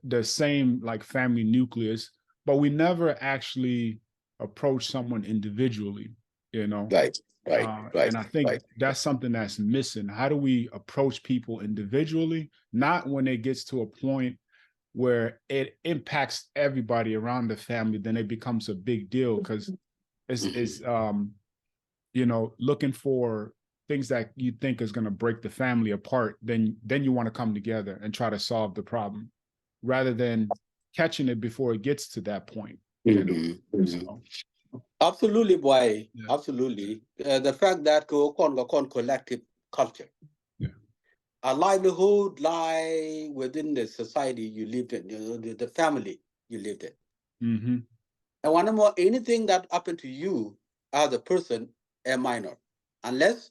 the same like family nucleus, but we never actually approach someone individually, you know? Right. And I think that's something that's missing. How do we approach people individually? Not when it gets to a point where it impacts everybody around the family, then it becomes a big deal, because it's you know, looking for things that you think is going to break the family apart, then you want to come together and try to solve the problem, rather than catching it before it gets to that point. You know? So. Absolutely, boy. Yeah. Absolutely. The fact that collective culture, a livelihood lie within the society you lived in, the family you lived in. And one more, anything that happened to you as a person, a minor, unless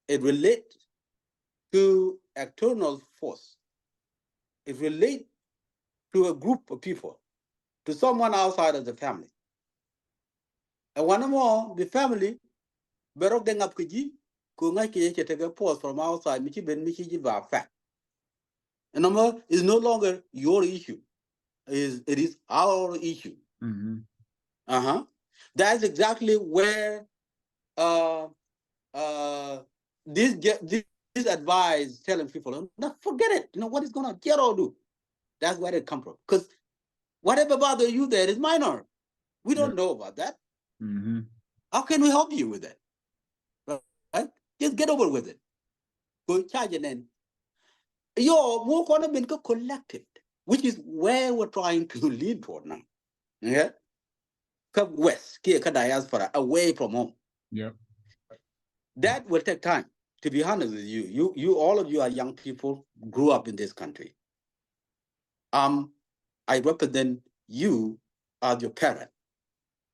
it relates to external force, it relates to a group of people, to someone outside of the family. And one more, the family, berok deng up kiji, ko ngai ki take a pause from outside, michi ben michi ji ba fact. And number is no longer your issue, it is our issue. That's exactly where this advice telling people, no, forget it. You know what is gonna get or do? That's where it come from. Because whatever bother you there is minor. We don't know about that. How can we help you with that? Right? Just get over with it. Go charge it in. Your work on been collected, which is where we're trying to lead toward now. Yeah. Come west, diaspora, away from home. Yeah. That will take time. To be honest with you, you all of you are young people, grew up in this country. I represent you as your parent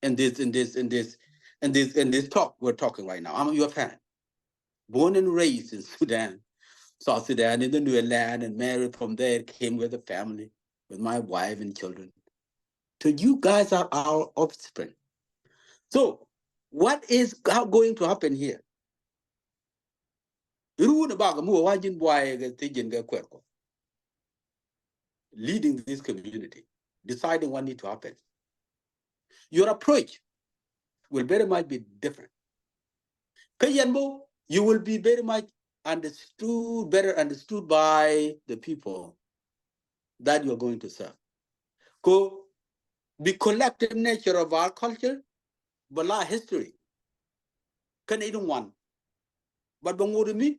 in this talk we're talking right now. I'm your parent, born and raised in Sudan, South Sudan, in the Nuer land, and married from there, came with a family, with my wife and children. So you guys are our offspring. So what is going to happen here? Leading this community, deciding what needs to happen. Your approach will very much be different. You will be very much better understood by the people that you're going to serve. The collective nature of our culture, but our history, can even one. But Bangurumi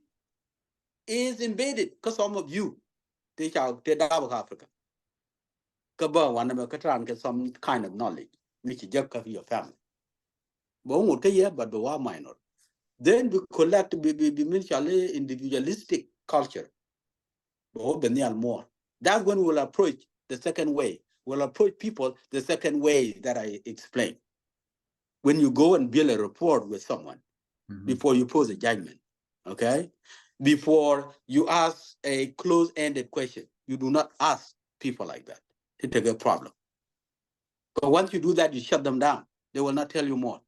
is embedded because some of you, they Africa. Some kind of knowledge, which is just your family. But we are minor. Then we collect mutually individualistic culture. More. That's when we'll approach the second way. We'll approach people the second way that I explained. When you go and build a rapport with someone before you pose a judgment, okay? Before you ask a close-ended question, you do not ask people like that. It's a big problem. But once you do that, you shut them down. They will not tell you more.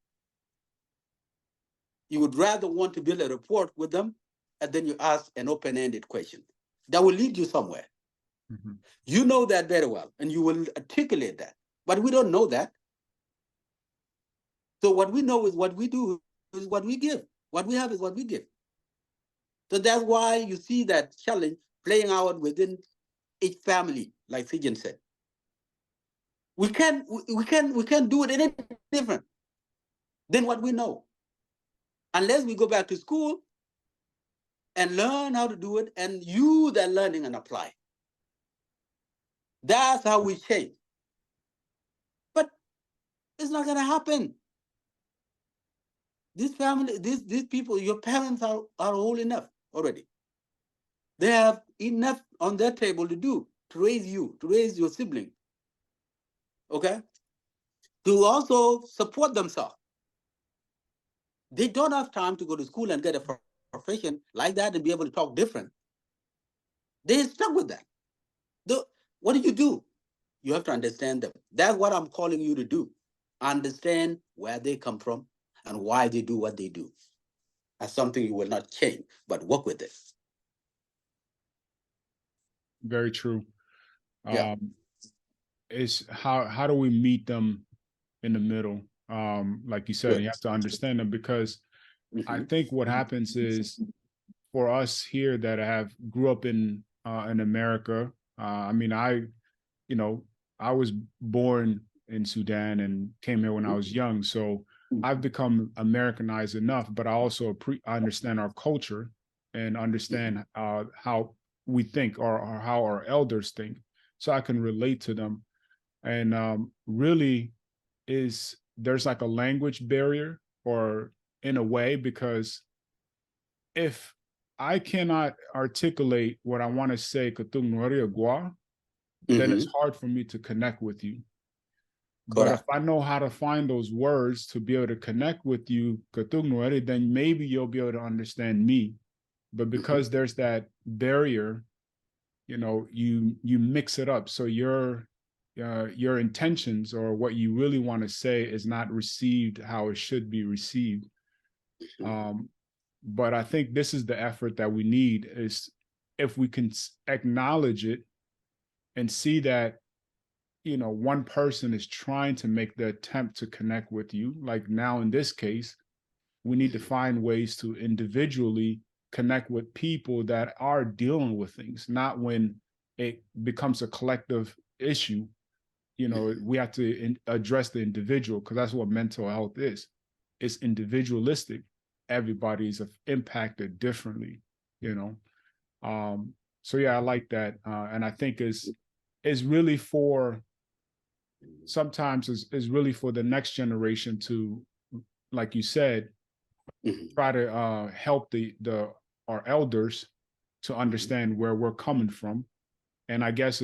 You would rather want to build a rapport with them, and then you ask an open-ended question that will lead you somewhere. You know that very well, and you will articulate that. But we don't know that. So what we know is what we do is what we give. What we have is what we give. So that's why you see that challenge playing out within each family, like Sijan said. We can't do it any different than what we know. Unless we go back to school and learn how to do it and use that learning and apply. That's how we change. But it's not gonna happen. This family, these people, your parents are old enough already. They have enough on their table to do, to raise you, to raise your sibling. Okay? To also support themselves. They don't have time to go to school and get a profession like that and be able to talk different. They stuck with that. What do? You have to understand them. That's what I'm calling you to do. Understand where they come from and why they do what they do. That's something you will not change, but work with it. Very true. Yeah. Is how do we meet them in the middle? Like you said, you have to understand them, because I think what happens is, for us here that grew up in America, I mean, I was born in Sudan and came here when I was young, so I've become Americanized enough, but I also understand our culture and understand how we think, or how our elders think, so I can relate to them. And really, there's like a language barrier, or in a way, because if I cannot articulate what I want to say, then it's hard for me to connect with you. But if I know how to find those words to be able to connect with you, then maybe you'll be able to understand me. But because there's that barrier, you mix it up. So your intentions, or what you really want to say, is not received how it should be received. But I think this is the effort that we need, is if we can acknowledge it and see that, one person is trying to make the attempt to connect with you. Like now in this case, we need to find ways to individually connect with people that are dealing with things, not when it becomes a collective issue. We have to address the individual, because that's what mental health is. It's individualistic. Everybody's impacted differently, So yeah, I like that. And I think is really sometimes is really for the next generation to, like you said, try to help our elders to understand where we're coming from. And I guess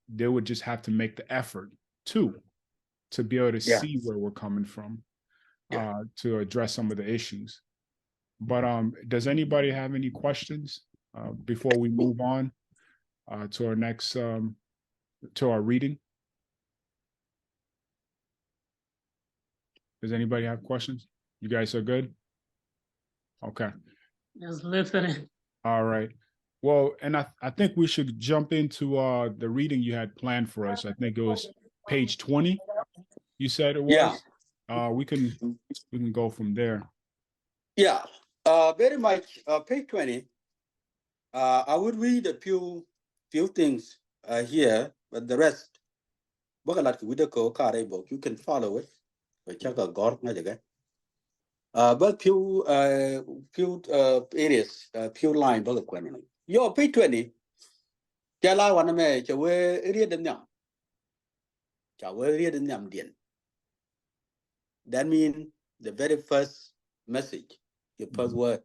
they would just have to make the effort to be able to see where we're coming from, to address some of the issues. But does anybody have any questions before we move on to our next to our reading? Does anybody have questions? You guys are good? Okay. Just listening. All right. Well, and I think we should jump into the reading you had planned for us. I think it was page 20. You said it was. Yeah. We can go from there. Yeah. Very much. Page 20. I would read a few things here, but the rest, you can follow it. But few areas, few lines. Your page 20. Jala wana me chawe read them now. Chawe read them dien. That means the very first message, the first word.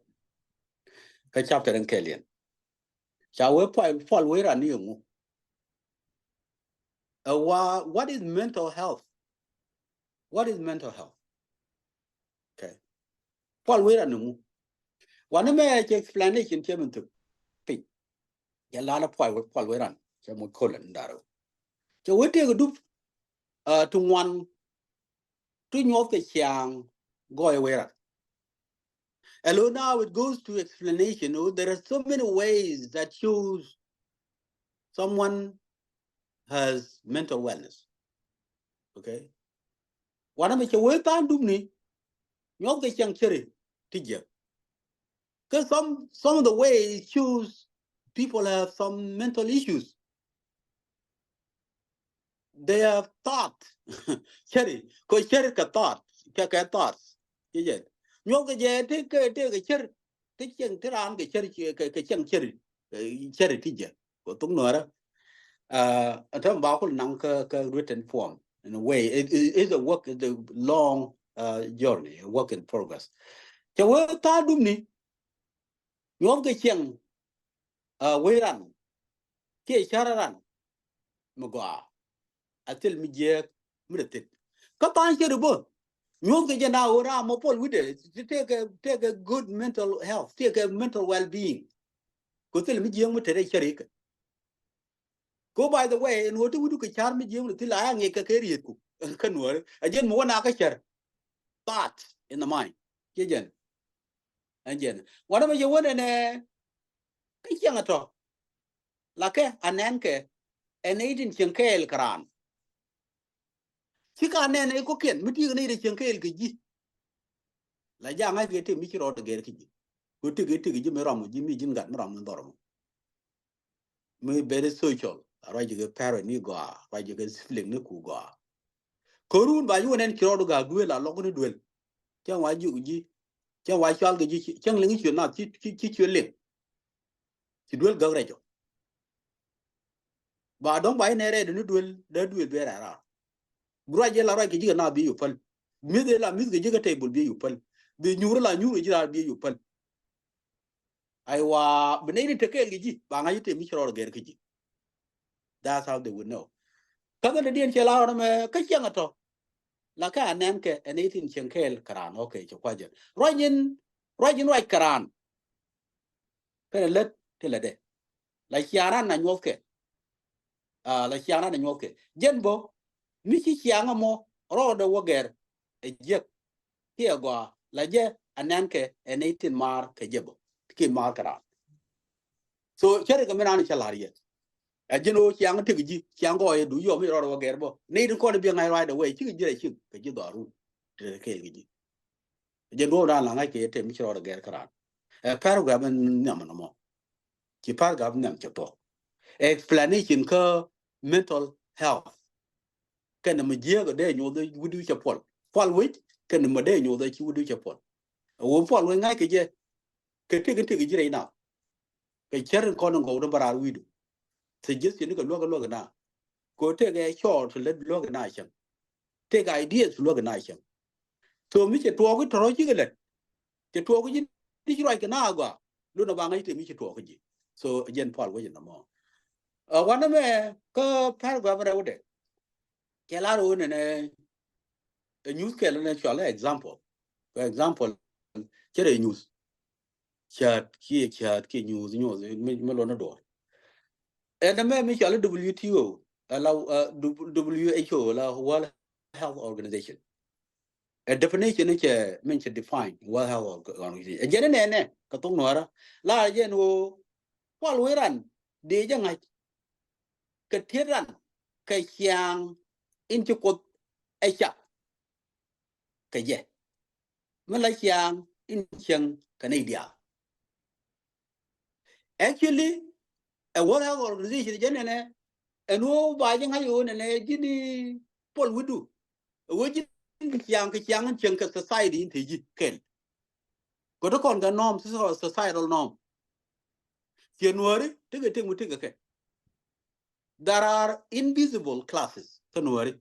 Ka chapter and Kelian. Chawe fall where are you? What is mental health? What is mental health? Okay. Fall where are you? One me explanation came to pick. Yala fall where are you? Colon daro. So we take a do to one to of the young go away. Hello, now it goes to explanation. There are so many ways that shows someone has mental wellness. Okay. One of the way time do me, you have the young cherry teacher. Because some of the ways shows people have some mental issues. They have thought. Cherry, because cherry ka thought, ka thoughts. Yeah. You have take a cherry. Take young Tiran, the cherry cherry teacher. Go to Nora. A term about written form. In a way, it is a work, it's a long journey, a work in progress. So what do me? You have the young way run. Kay Shararan Magoa. I tell me, yeah, Muritit. Kapan Cherubur. You have the Jana Ora Mopol with it to take a good mental health, take a mental well being. Go tell me, young Mutare Sharik. Go by the way, and what do we do? Charm me, Jim, till I ain't a carry it. Canwar, again, one akacher thought in the mind. Again, again, whatever you want in a young at all. Like an anke, an 18 chinkel cran. Chicken and a cookin, but you need a chinkel gigi. Like young, I get a mixture out to get it. Go to get to Jimmy Ram, Jimmy Jim got Ram and Dorm. May better social. I write you get parent, you go, write you get sibling, no go. Korun by you and then Kiroga, duel, a local duel. Chẳng why you ji, chẳng why shall the ji, chẳng linh you not teach your link. You duel go rejo. But don't buy nere, the duel, the duel bear around. Grajela right, you not be you pull. Midela miss the jigger table be you pull. The neural new will be you pull. I wa benedi take a gigi, bangayite Michel or Gerkiji. That's how they would know. Cousin the dean shell out of a kachangato. Laka Namke and 18 Chenkel Karan, okay, Chokwaja. Ryan right Karan. Let till a day. Like Yaran and Yoke. Like Yaran and Yoke. Jenbo, Missy Yangamo, or the Wogger, a jep. Here go, Laje, and Namke, and 18 Mar Kajebo. Kim Markaran. So, Cherikaman Chalaria. A general Chiang Tigi, Chiango, do you mirror or Gerbo? Need to be right away. Chicken, Kajido, to the Kagi. You go down like a temperature or a Gerkaran. A paragraph and Namanamo. Chipar Nam Chapo. Explanation ka mental health. Can the Majia go there, you would do your point. Fall which can the Madeno that you would do your point. A woman following I could get take a now. A chair corner go to Bara widow. Suggest you look now. Go take a short to let organization. Take ideas to organization. So, Mr. Talk to Roger. The talk did you like an hour? Luna Bang to Mr. Talk. So, again, Paul was no more. One of me, paragraph over there. Kelaro in a news calendar example. For example, Cherry news. Chat, news, Melonador. And the man Michelle WTO, allow WHO, allow World Health Organization. A definition which mentioned define World Health Organization. A general Katonora, La Geno, while we run, the young Katiran, Kayang, into quote a chap. Kaye. Malaysian, in Canada. Actually, a World Health Organization, general, and no buying my own and a giddy Paul would do. A widget young and chunk society in Tiji Ken. Got to con the norms, societal norm. January, take a thing with take a cat. There are invisible classes, January,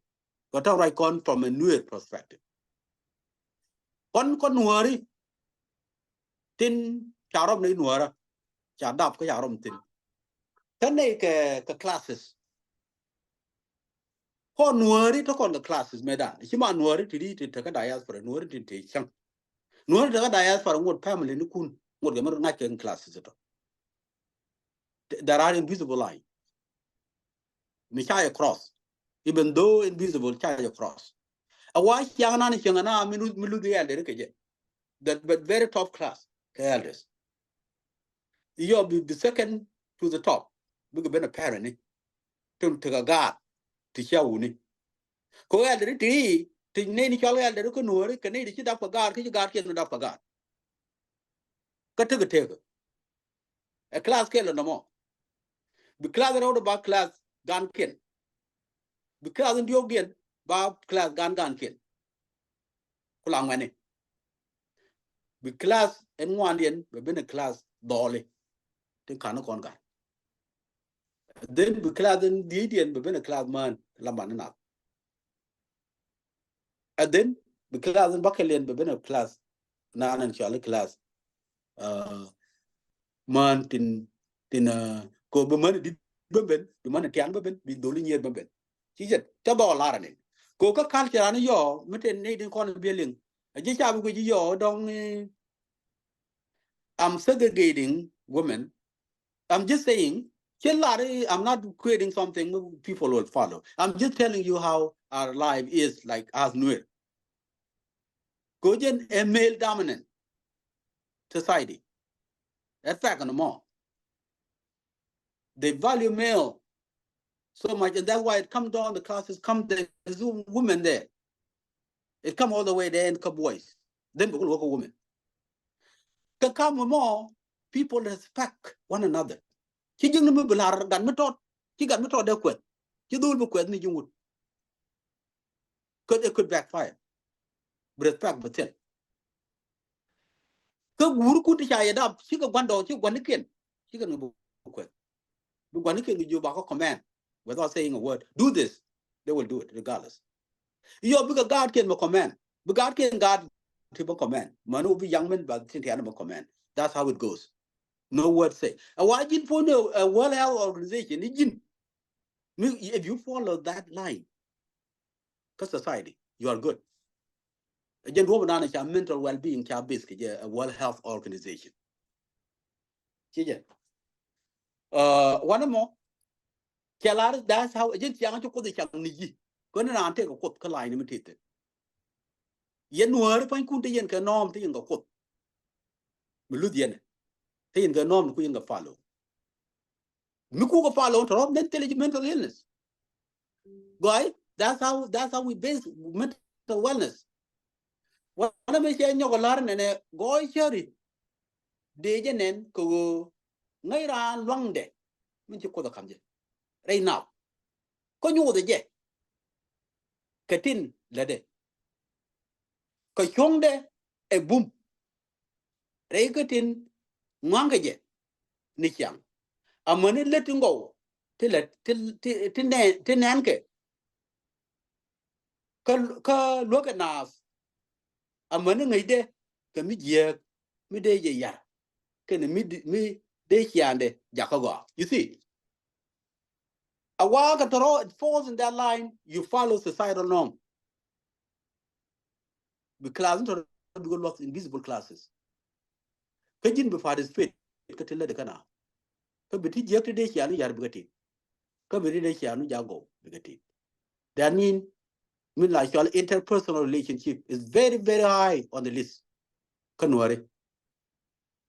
got a right con from a newer perspective. Con worry, tin charom in Nuera, Chadap Yarom tin. Can they classes? Con worry to con the classes, madam. Human worry to eat it, take a diaspora, Nuer to take some. Nuer to a diaspora, what family, Nukun, what the American classes at all. There are invisible lines. Michaya cross, even though invisible Chaya cross. A white young Anna, Milu the elder, that but very top class, elders. You'll be the second to the top. We could be a parent to take a guard to show me. Go elder, to name each other, elder, can worry, can eat up a guard, you got him up a guard. Cut to the table. A class killer no more. Because out about class gun kill. Because in your again, Bob class gun kill. Kulangani. Because in one end, we've been a class dolly. Then can't con guy. Then because in the Indian, we've been a class man, Lamanana. And then because in Bakalian, we've been a class, Nan and Charlie class. Man, tin, go be money did bubben, the money can bubben, be doling year bubben. She said, Tabo Larani. Go culture on your, Mitten Nathan corner building. I just have with you, don't. I'm segregating women. I'm just saying, I'm not creating something people will follow. I'm just telling you how our life is like as Nuer. Gojen a male dominant society. That's fact no more. They value male so much, and that's why it comes down the classes, there's women there. It come all the way there and come boys. Then we will work a woman. Can come more, people respect one another. She didn't move her gun method. She got method there quit. You do look with me, you would. Because it could backfire. Respect, but then. Because Guru could tie it up. She got one dog, she got again. She got no quit. But one again, you back a command without saying a word. Do this. They will do it regardless. You because God can command. But God can God to command. Man will be young men, but the animal command. That's how it goes. No word say. And why didn't for a World Health Organization? If you follow that line, because society, you are good. Again, woman on mental well-being, a World Health Organization. One more. That's how agent young to put the young niji. Gonna take a quote line imitated. Yen were point kunti yen can norm thing a quote. Meludian. Thing the norm queen of follow. Mukuga follow to rob mental illness. Guy, that's how we base mental wellness. What am I saying? You're learning and a goy cherry. Dejanen ko Naira long day. Minch ko the kamje. Right now. Konyo the jet. Katin lade. Kachongde a boom. Rekatin Mangaje. Nichang. A money letting go. Till Nanke. Ka look at nas. A money ngide. Ka mid-year. Midday ya. Can me day yande Jakaga. You see? A while it falls in that line, you follow societal norm. Because into the invisible classes. Kajin before his fate, Katilla de Cana. Kabiti Jackie Shianu Yarbugati. Kabiti Shianu Jago, Bugati. That means like your interpersonal relationship is very, very high on the list. Can't worry.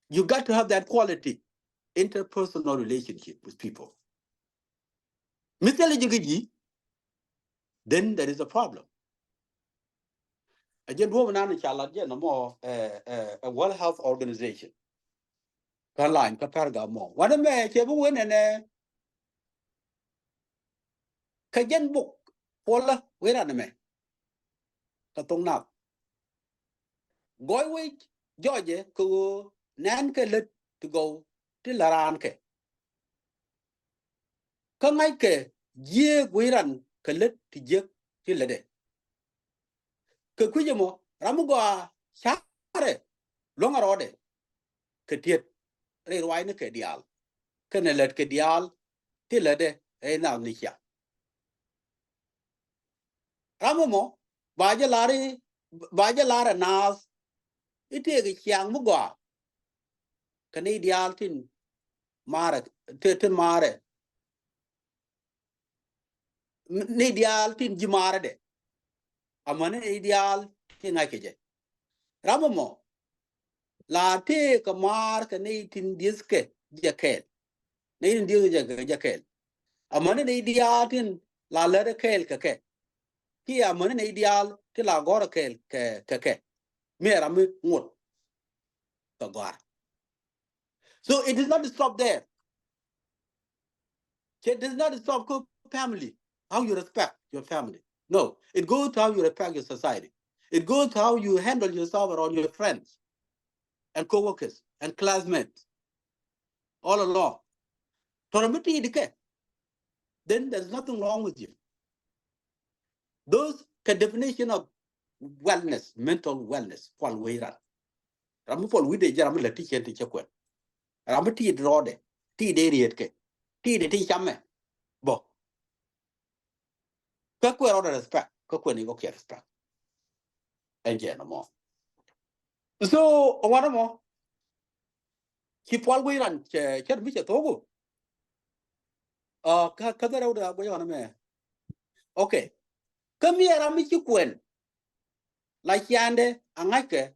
You got to have that quality, interpersonal relationship with people. Then there is a problem. Again, woman and child, no more a World Health Organization. Line, Kaparga more. What a man, win and a Kajan book. Paula, where are the men? Katong now. Goy wait, Georgia, ko Nanka let to go till Laranke. Kangaike, ye wiran, kalet to jek till a day. Kakujamo, Ramugua, Share, longer order. Katiet, rewine kadial. Can I let kadial till a day, a now nisha. Ramamo, Baja Lara Nas, it is young Mugua. Canadian tin Mare, Titan Mare. Nidial tin Jimarade. A man ideal tin Ikeje. Ramamo, La take a mark and 18 disque, Jacket. Natin deal Jacket. A man ideal tin La letter Kale Kake. Here a man ideal till I got a Kake. Merami wood. So it does not stop there. It does not stop family, how you respect your family. No, it goes to how you respect your society. It goes to how you handle yourself around your friends and co-workers and classmates all along. Then there's nothing wrong with you. Those definition of wellness, mental wellness, Paul Wayran. Ramupol with the Jaramilla teacher to Chakwe. Ramati Rode, T. Dariet, T. the T. Chame, Bo. Kakwe order respect, Kakwe go care respect. And no more. So, one more. Keep Paul Wayran, Cherbicha Togo. Kada udah boy ona me. Okay. Kami era mi kwen. La kiande angake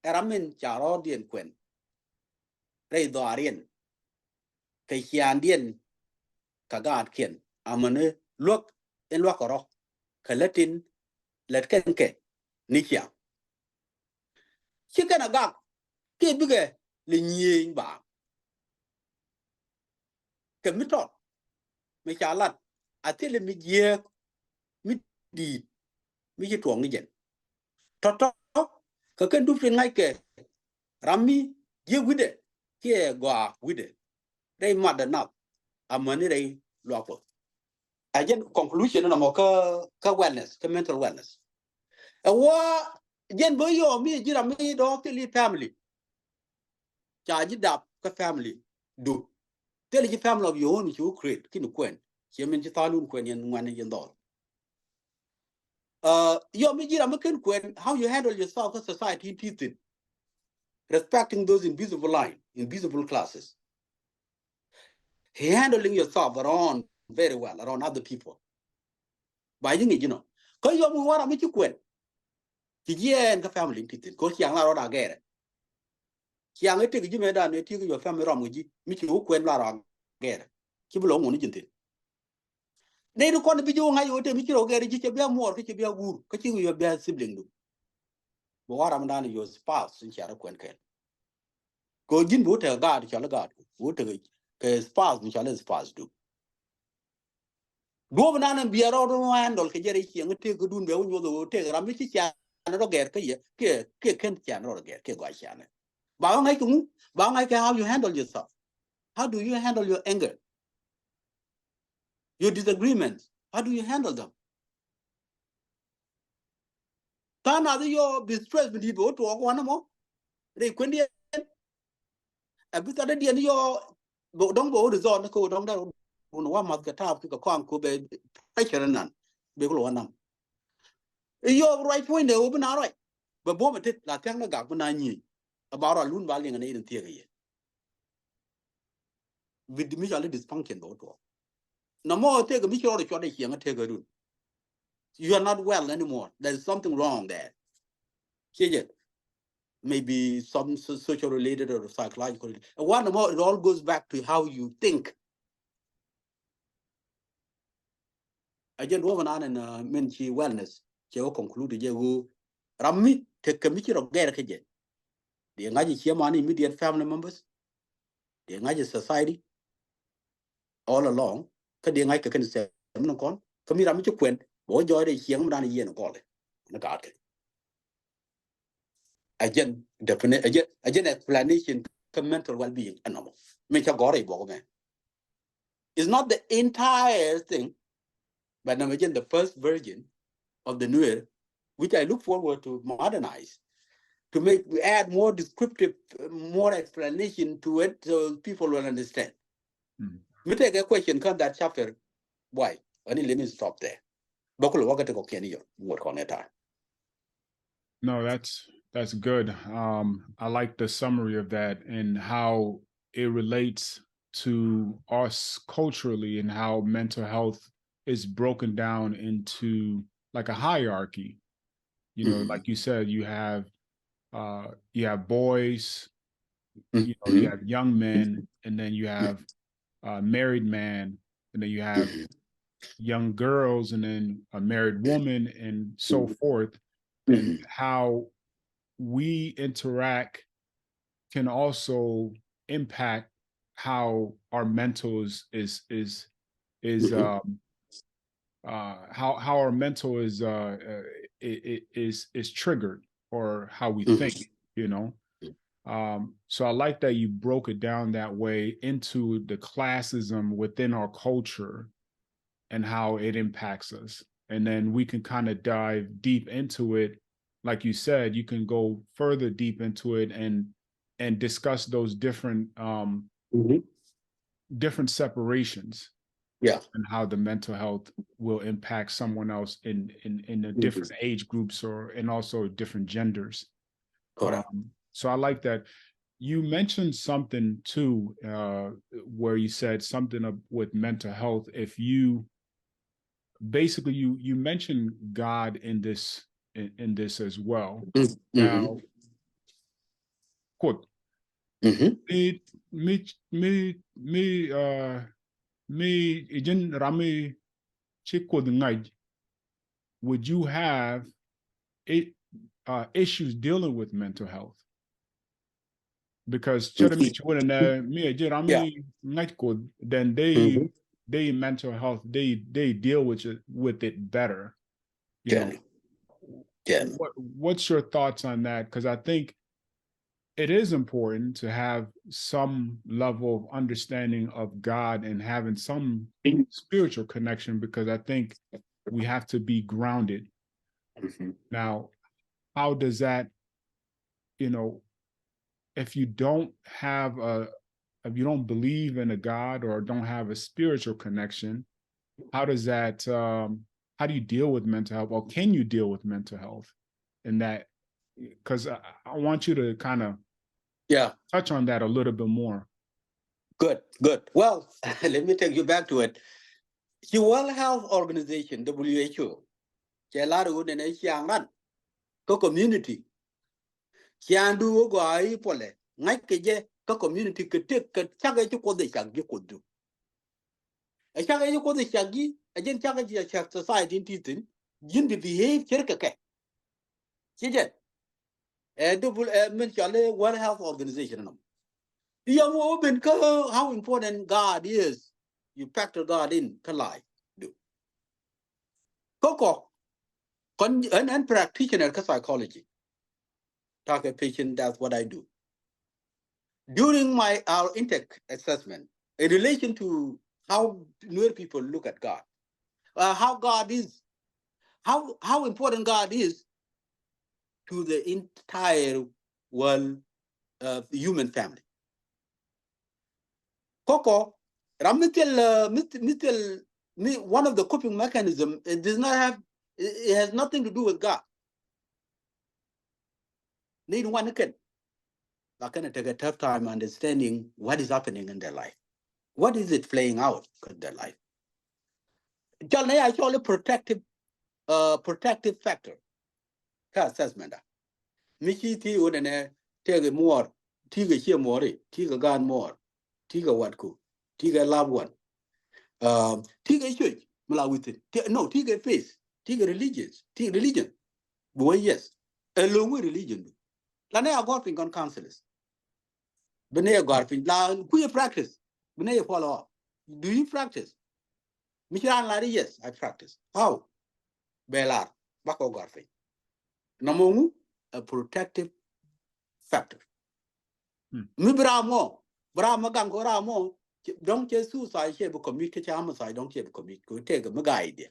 era min charo dien kwen. Rei do arien. Kai kiandien kagat kien. Amane luok en luok oro. Kaletin let kenke nikia. Chicken agak ke bige le nyin ba. Kemitot me chalat atele mi ye mi di mi ji tuong ni jen. Toto ka ken du fin ngai ke rami ye wide ke gwa wide. Dei mad na amani dei lopo. Again conclusion na mo ka wellness, ka mental wellness. Wa jen bo yo mi ji rami do ke family. Cha ji dap ka family du. Tell the family of your own you create kin kwen. Chemin ji talun kwen yen ngwan yen dol. Your mijira makin kwen how you handle yourself as society in teaching. Respecting those invisible line, invisible classes. Handling yourself around very well around other people. By you know. Cause you want to make you kwen. Kiyen ka family in teaching. Cause yang la roda gere. Yang ete ki me da ne ti your family ram ji mi ki kwen la ra gere. Ki bulo ngoni jintin. They don't want to be doing I would take you get it be more, it be a wood, catching your bad sibling. But what I'm done your spouse in Shara Quenken. Go in wood a guard, shall a guard, wood a spouse, which I'll spouse do. Go on and be around one handle, Kajari, and take good when you take a Ramichi and a get can or get Kagashana. Bang I can how you handle yourself. How do you handle your anger? Your disagreements, how do you handle them? Tana yo be stressed with you to walk one more. They couldn't a bit of the end yo don't go to zone go down there on one must get up to the con could be pressure and none. Big one them. You're right when they open all right. But Boba did like Tanga got when I knew about a loon valuing an aid theory. With the mutually dysfunction though. No more take a mutual shot here and take a room. You are not well anymore. There's something wrong there. Maybe some social related or psychological. And one more, it all goes back to how you think. I just woman on and menchi wellness. She concluded you Rami take a measure of Derek. The engaged chairman immediate family members, the engaged society all along. Because the engaged can say, I'm not gone. Come here, I'm Quen, boy joy the young man a year and call it. The garden. Again, definite again explanation to mental well-being and normal. Make a gory bogman. It's not the entire thing, but again the first version of the Nuer, which I look forward to modernize, to add more descriptive, more explanation to it so people will understand. Me take a question, come that chapter, why? Only let me stop there. No, that's good. I like the summary of that and how it relates to us culturally and how mental health is broken down into like a hierarchy. You know, like you said, you have boys, you know, you have young men, and then you have married man, and then you have young girls, and then a married woman, and so forth. And how we interact can also impact how our mental how our mental is triggered, or how we think, you know. So I like that you broke it down that way into the classism within our culture and how it impacts us. And then we can kind of dive deep into it. Like you said, you can go further deep into it and discuss those different different separations. Yeah. And how the mental health will impact someone else in the different age groups and also different genders. So I like that. you mentioned something too, where you said something with mental health. If you basically you mentioned God in this as well. Now, quote, me ijin rami chikod ngaj. Would you have issues dealing with mental health? Because then they mental health, they deal with it better. You know, what's your thoughts on that? Because I think it is important to have some level of understanding of God and having some spiritual connection, because I think we have to be grounded. Now, how does that, you know, if you don't have if you don't believe in a God or don't have a spiritual connection, how does that, how do you deal with mental health, or can you deal with mental health in that? Because I want you to kind of touch on that a little bit more. Good. Well, let me take you back to it. The World Health Organization, WHO, community, do go pole, community could take a chaga to call the shaggy could do. A chaga you call the shaggy, again chaga society in Titan, Jim behave cherkake. A double World Health Organization. You have open how important God is. You factor God in life. Do Coco and practitioner psychology. Talk a patient, that's what I do. During our intake assessment, in relation to how Nuer people look at God, how God is, how important God is to the entire world human family. Coco, one of the coping mechanisms, it has nothing to do with God. Need one can take a tough time understanding what is happening in their life. What is it playing out in their life? Actually protective factor. Assessment. Michi ti udene take more, tiga here more, tiga gan more, tiga watku, tiga love one. Tiga church, malawit. No, tiga face, tiga religion. Boy, yes. Along with religion. Lane a golfing on counselors. Benea golfing. La kuya practice. Benea follow up. Do you practice? Michiran Lari, yes, I practice. How? Belar, bako golfing. Namongu, a protective factor. Mi bramo, gango ramo, don't get suicide, she have a commit to homicide, don't get a commit, go take a maga idea.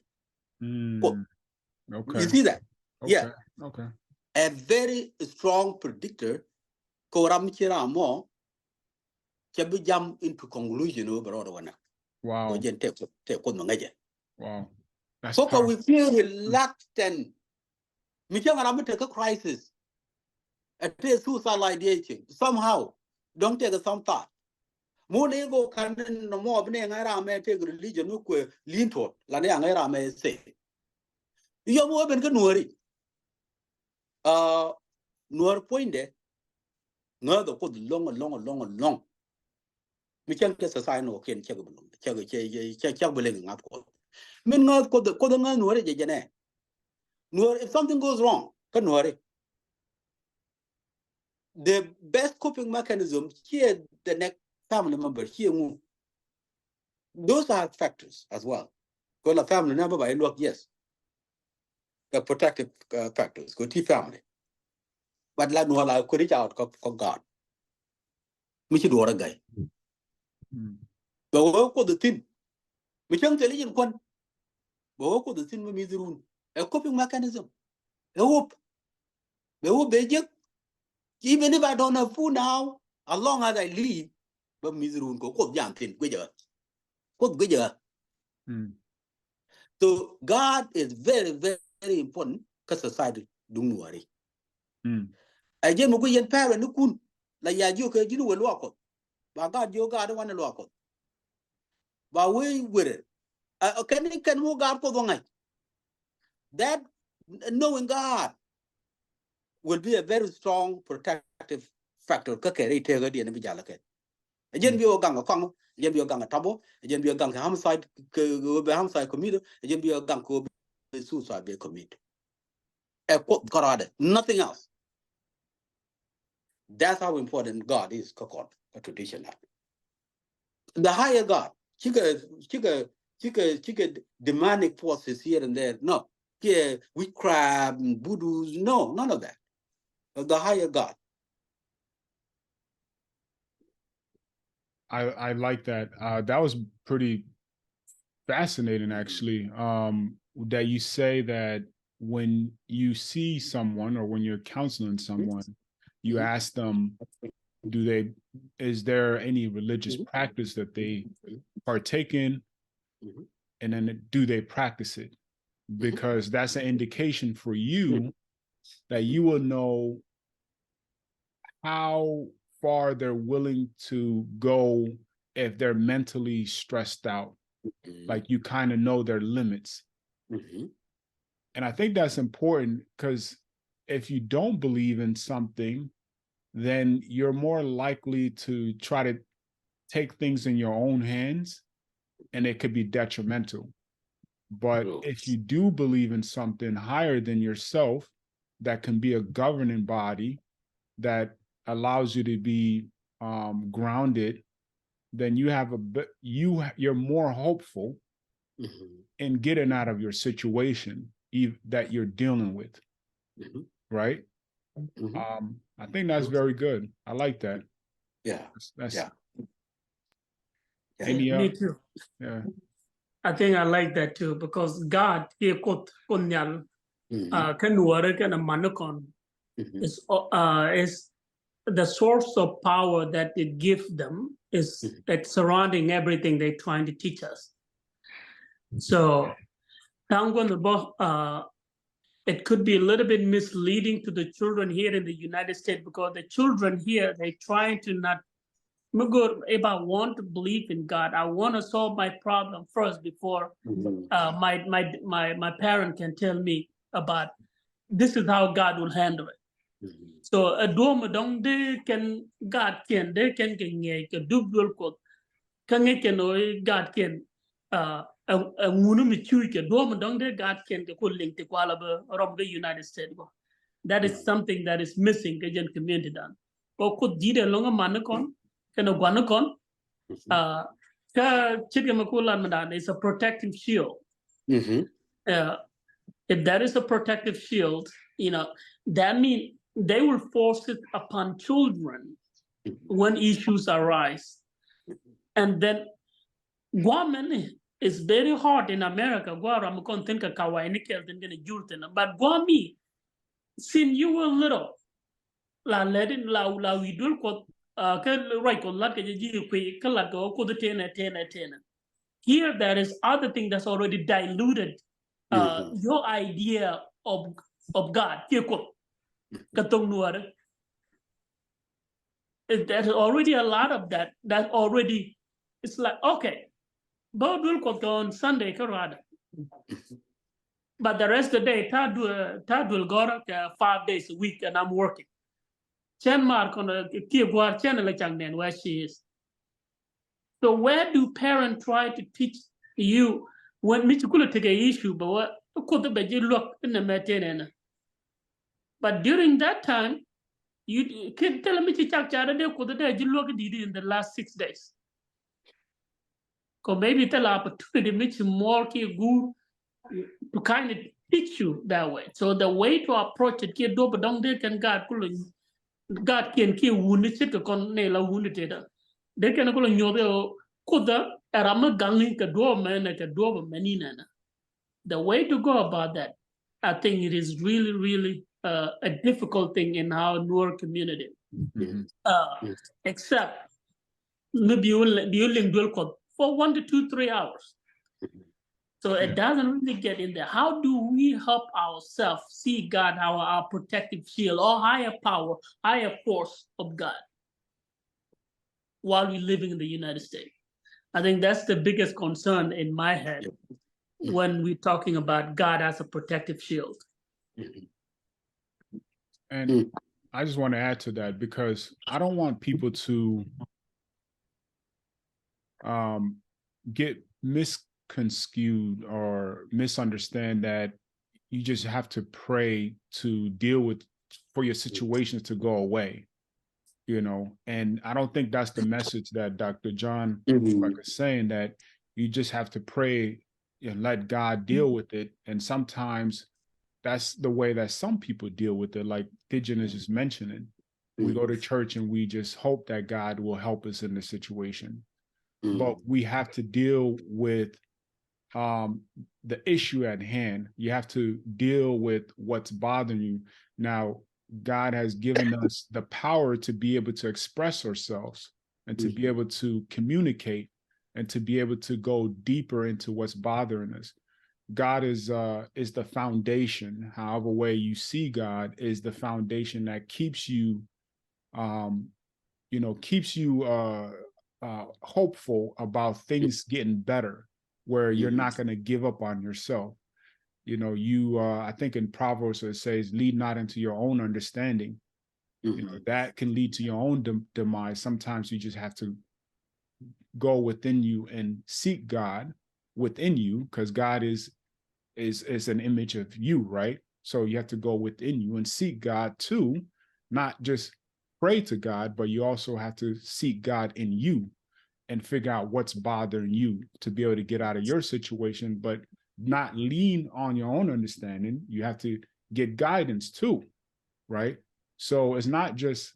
Okay. You see that? Okay. Yeah. Okay. A very strong predictor, Koramchiramo, can be jump into conclusion over other one. Wow. Wow. That's so we feel reluctant. Michelle take a crisis. A suicidal ideation. Somehow, don't take some thought. More ego can no more being a take religion, no lean toward Laniang may say. You're more than good worry. Nor point there. No, the put long. We can't get a sign of can check billing up. Men not called the Kodangan worry, Jane. Nor if something goes wrong, can worry. The best coping mechanism here, the next family member here, those are factors as well. Because a family member by look, yes, the protective factors, go to family. But like no, I could reach out of God. We should do a guy. But we work with the thing. We can't tell you one. We work with the thing with the room. A coping mechanism. I hope. They will be just, even if I don't have food now, as long as I leave, but Mizrun go called Yantin, So God is very, very, very important because society don't worry. I just go and parent no kun. la ya ju ke ju we lo ko ba God yo God wan lo ko ba we with can mo God ko ngai that knowing God will be a very strong protective factor ka ke ite ga dia na bijala ke jen bi o ganga kong jen bi o ganga tabo jen bi o ganga homicide be homicide commit jen bi o ganga ko suicide be commit e ko korade nothing else. That's how important God is kokon a tradition. The higher God chica demonic forces here and there, no, yeah, witchcraft, voodoos, no, none of that. The higher God. I like that. That was pretty fascinating, actually. That you say that when you see someone or when you're counseling someone, you ask them, is there any religious practice that they partake in, and then do they practice it? Because that's an indication for you that you will know how far they're willing to go if they're mentally stressed out. Like you kind of know their limits. And I think that's important because if you don't believe in something, then you're more likely to try to take things in your own hands, and it could be detrimental. But if you do believe in something higher than yourself, that can be a governing body that allows you to be grounded, then you have you're more hopeful in getting out of your situation that you're dealing with, right? I think that's very good. I like that. Yeah. Me too. Yeah. I think I like that too because God kunyal kanuare kana manukon is the source of power that it gives them is it's surrounding everything they're trying to teach us. So it could be a little bit misleading to the children here in the United States because the children here, they're trying to not, if I want to believe in God, I want to solve my problem first before my parent can tell me about this is how God will handle it. So a doma dong they can God can get a double code can God can a munu mi chui ke doma dong de God can ke link to kwala from the United States. That is something that is missing in community dan. Ko could dide longa manakon kana guanakon ka chitga makulan madan is a protective shield. If that is a protective shield, that means they will force it upon children when issues arise. And then Guaman is very hard in America. But Guami, since you were little, we do here there is other thing that's already diluted your idea of God. There's already a lot of that. That already, it's like, okay, God will go on Sunday, but the rest of the day, Tad will go 5 days a week, and I'm working. Chen Mark on a Kiwar channel where she is. So where do parents try to teach you when Michikula take a issue, but what could the look in the material? But during that time, you can tell me you look in the last 6 days. Because maybe tell opportunity makes more good to kind of teach you that way. So the way to approach it, can God can kill wounded to con nail wounded. They can go nyobe kuda arama gangling ka do man ka do manina. The way to go about that, I think it is really, really a difficult thing in our Nuer community. Except maybe you for 1 to 2, 3 hours. So it doesn't really get in there. How do we help ourselves see God, our protective shield, or higher power, higher force of God? while we're living in the United States. I think that's the biggest concern in my head when we're talking about God as a protective shield. And I just want to add to that, because I don't want people to get misconstrued or misunderstand that you just have to pray to deal with, for your situations to go away, you know. And I don't think that's the message that Dr. John Kuek is saying, that you just have to pray and let God deal with it. And sometimes that's the way that some people deal with it, like Dijon is just mentioning. We go to church and we just hope that God will help us in the situation. But we have to deal with the issue at hand. You have to deal with what's bothering you. Now, God has given us the power to be able to express ourselves and to be able to communicate and to be able to go deeper into what's bothering us. God is the foundation. However way you see God is the foundation that keeps you, hopeful about things getting better, where you're not going to give up on yourself. You know, I think in Proverbs it says, lead not into your own understanding. You know, that can lead to your own demise. Sometimes you just have to go within you and seek God within you, because God is an image of you, right? So you have to go within you and seek God too, not just pray to God, but you also have to seek God in you and figure out what's bothering you to be able to get out of your situation, but not lean on your own understanding. You have to get guidance too, right? So it's not just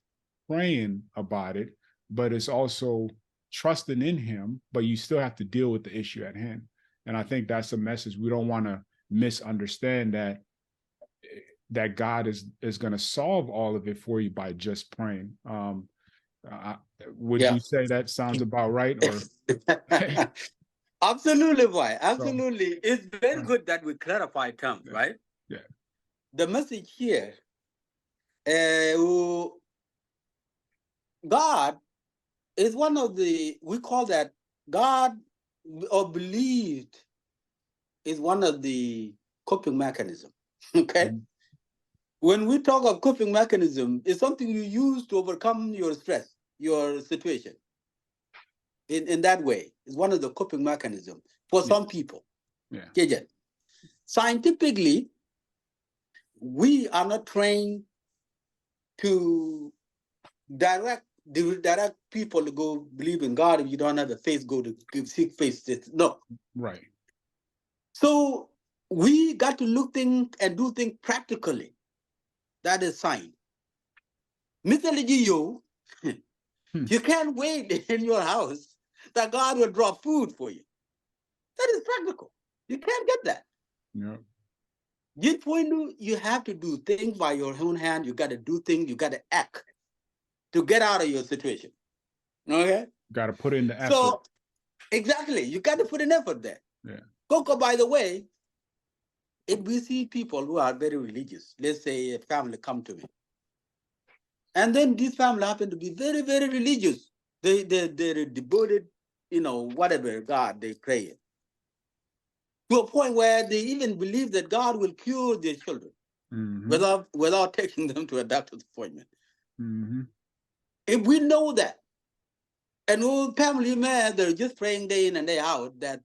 praying about it, but it's also trusting in him, but you still have to deal with the issue at hand. And I think that's a message. We don't want to misunderstand that God is going to solve all of it for you by just praying. Would you say that sounds about right? Or Absolutely, boy. Absolutely. It's very good that we clarify terms, right? Yeah. The message here, God is one of the, we call that God, or believed, is one of the coping mechanisms. Okay? When we talk of coping mechanism, it's something you use to overcome your stress, your situation. In that way, it's one of the coping mechanisms for some people. Yeah. Scientifically, we are not trained to direct people to go believe in God. If you don't have the faith, go to seek faith. No. Right. So we got to look things and do things practically. That is science. Mr. Legio, you can't wait in your house that God will drop food for you. That is practical. You can't get that. Yeah. You have to do things by your own hand. You got to do things. You got to act to get out of your situation. Okay? Got to put in the effort. So, exactly. You got to put in effort there. Yeah. Coco, by the way, if we see people who are very religious, let's say a family come to me, and then this family happen to be very, very religious. They're devoted, whatever God they pray, to a point where they even believe that God will cure their children without taking them to a doctor's appointment. If we know that, and all family man, they're just praying day in and day out that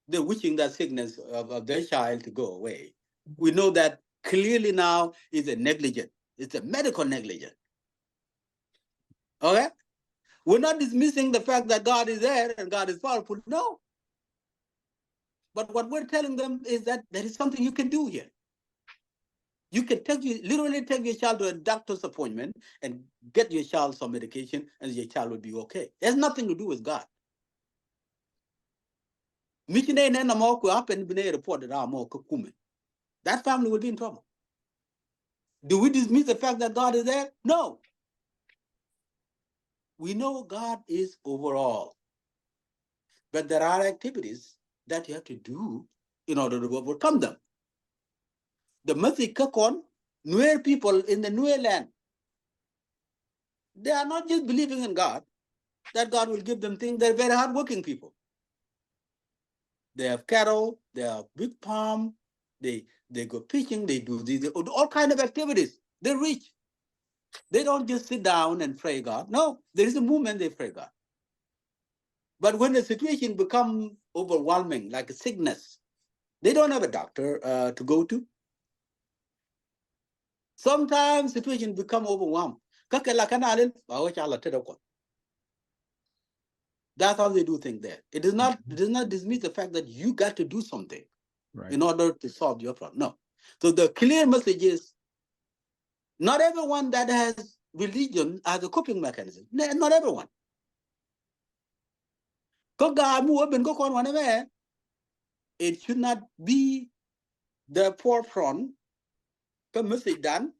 they're wishing that sickness of their child to go away, we know that clearly now is a negligence. It's a medical negligence. Okay? We're not dismissing the fact that God is there and God is powerful. No. But what we're telling them is that there is something you can do here. You can literally take your child to a doctor's appointment and get your child some medication, and your child will be okay. It has nothing to do with God. That family will be in trouble. Do we dismiss the fact that God is there? No. We know God is overall. But there are activities that you have to do in order to overcome them. The Masi Kakon, Nuer people in the Nuer land, they are not just believing in God, that God will give them things. They're very hardworking people. They have cattle, they have big farm, they go fishing, they do these, all kind of activities. They're rich. They don't just sit down and pray God. No, there is a movement they pray God. But when the situation becomes overwhelming, like a sickness, they don't have a doctor to go to. Sometimes situation become overwhelmed. That's how they do things there. It does not dismiss the fact that you got to do something in order to solve your problem. No. So the clear message is not everyone that has religion has a coping mechanism. Not everyone. It should not be the forefront. The message done.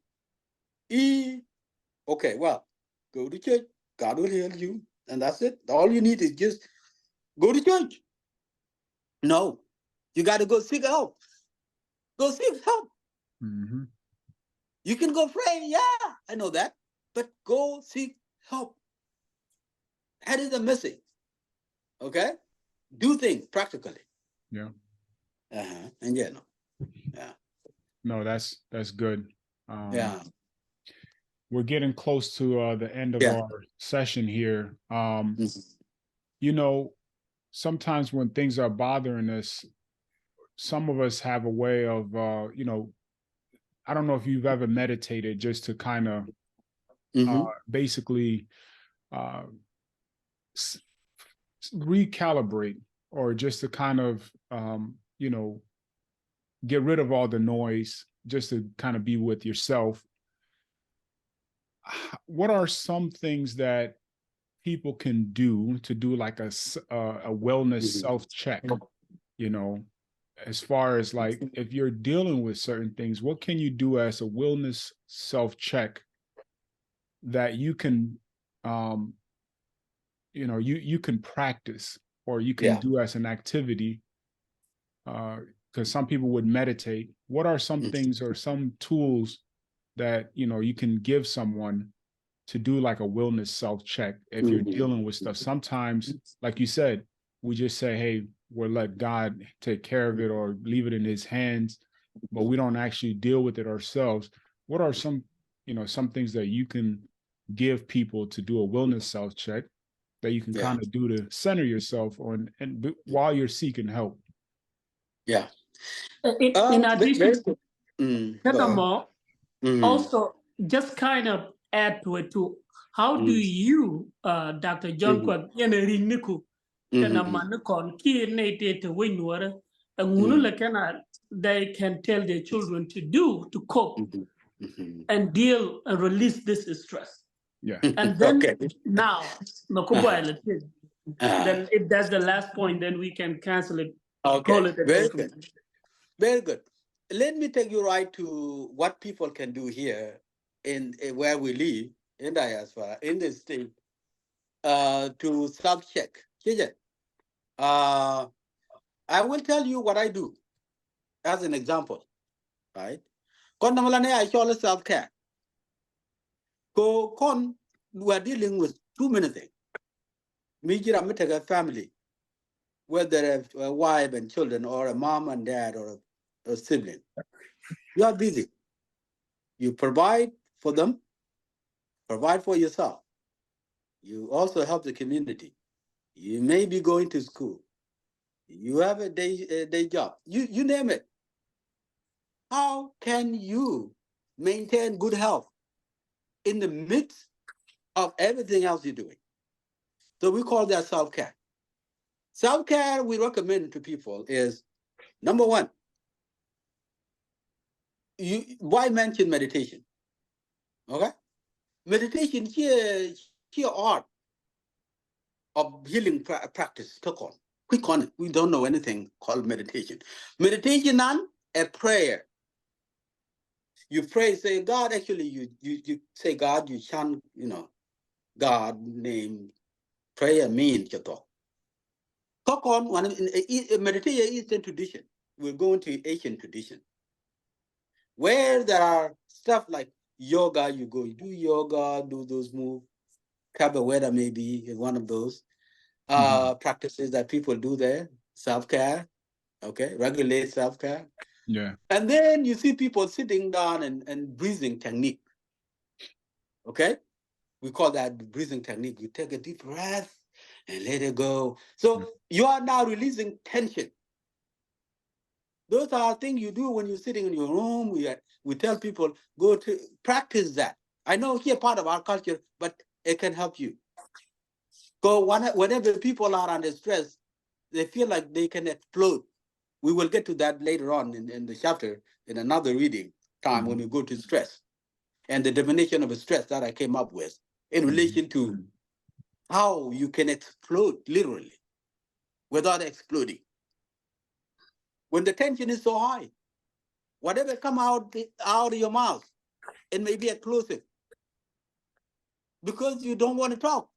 Okay, well, go to church. God will heal you. And that's it. All you need is just go to church. No, you got to go seek help. Go seek help. Mm-hmm. You can go pray. Yeah, I know that. But go seek help. That is the message. Okay? Do things practically. Yeah. And yeah, no. Yeah. No, that's good. Yeah. We're getting close to the end of our session here. You know, sometimes when things are bothering us, some of us have a way of, you know, I don't know if you've ever meditated just to kind of basically recalibrate, or just to kind of, you know, get rid of all the noise, just to kind of be with yourself. What are some things that people can do to do like a wellness self-check, you know, as far as like, if you're dealing with certain things, what can you do as a wellness self-check that you can, you know, you can practice, or you can do as an activity? Because some people would meditate. What are some things or some tools that, you know, you can give someone to do like a wellness self-check if you're dealing with stuff? Sometimes, like you said, we just say, hey, we'll let God take care of it or leave it in his hands, but we don't actually deal with it ourselves. What are some, you know, some things that you can give people to do a wellness self-check that you can kind of do to center yourself on, and while you're seeking help? Yeah. In addition, also just kind of add to it too. How do you, Dr. John Kuek, they can tell their children to do to cope and deal and release this stress? Yeah. And then now, then if that's the last point, then we can cancel it. Call it a Very good. Very good. Let me take you right to what people can do here in where we live in diaspora, in the state, to self-check. I will tell you what I do as an example, right? I call it self-care. We're dealing with too many things. A family, whether a wife and children, or a mom and dad, or a sibling. You are busy. You provide for them, provide for yourself. You also help the community. You may be going to school. You have a day job. You name it. How can you maintain good health in the midst of everything else you're doing? So we call that self-care. Self-care we recommend to people is, number one, why mention meditation? Okay? Meditation here art of healing practice. Quick on it. We don't know anything called meditation. Meditation and a prayer. You pray, say, God, actually, you say, God, you chant, you know, God name, prayer means you talk. Talk on one in meditation Eastern tradition. We're going to Asian tradition, where there are stuff like yoga. You go, you do yoga, do those moves. capoeira maybe is one of those practices that people do there. Self-care, okay, regulate self-care. Yeah. And then you see people sitting down and breathing technique. Okay, we call that breathing technique. You take a deep breath and let it go. So you are now releasing tension. Those are things you do when you're sitting in your room. We tell people, go to practice that. I know here part of our culture, but it can help you. So whenever people are under stress, they feel like they can explode. We will get to that later on in the chapter in another reading time when we go to stress and the definition of a stress that I came up with in relation to how you can explode literally without exploding. When the tension is so high, whatever come out of your mouth, it may be explosive because you don't want to talk.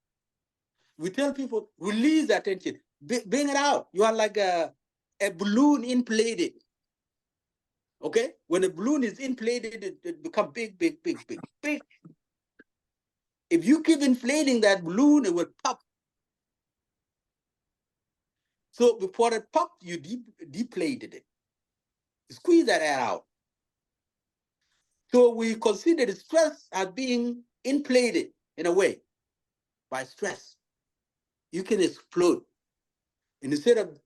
We tell people, release that tension, bring it out. You are like a balloon inflated. Okay? When a balloon is inflated, it becomes big, big, big, big, big. If you keep inflating that balloon, it will pop. So before it popped, you deflated it. Squeeze that air out. So we consider the stress as being inflated in a way by stress. You can explode. And instead of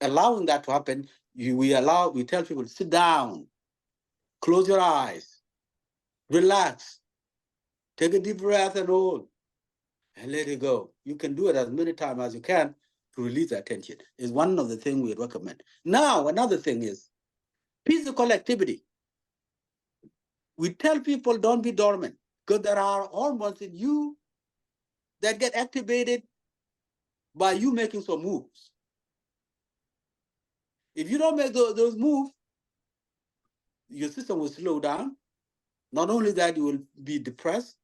allowing that to happen, we tell people to sit down, close your eyes, relax, take a deep breath and hold, and let it go. You can do it as many times as you can to release that tension. Is one of the things we recommend. Now, another thing is physical activity. We tell people don't be dormant because there are hormones in you that get activated by you making some moves. If you don't make those moves, your system will slow down. Not only that, you will be depressed.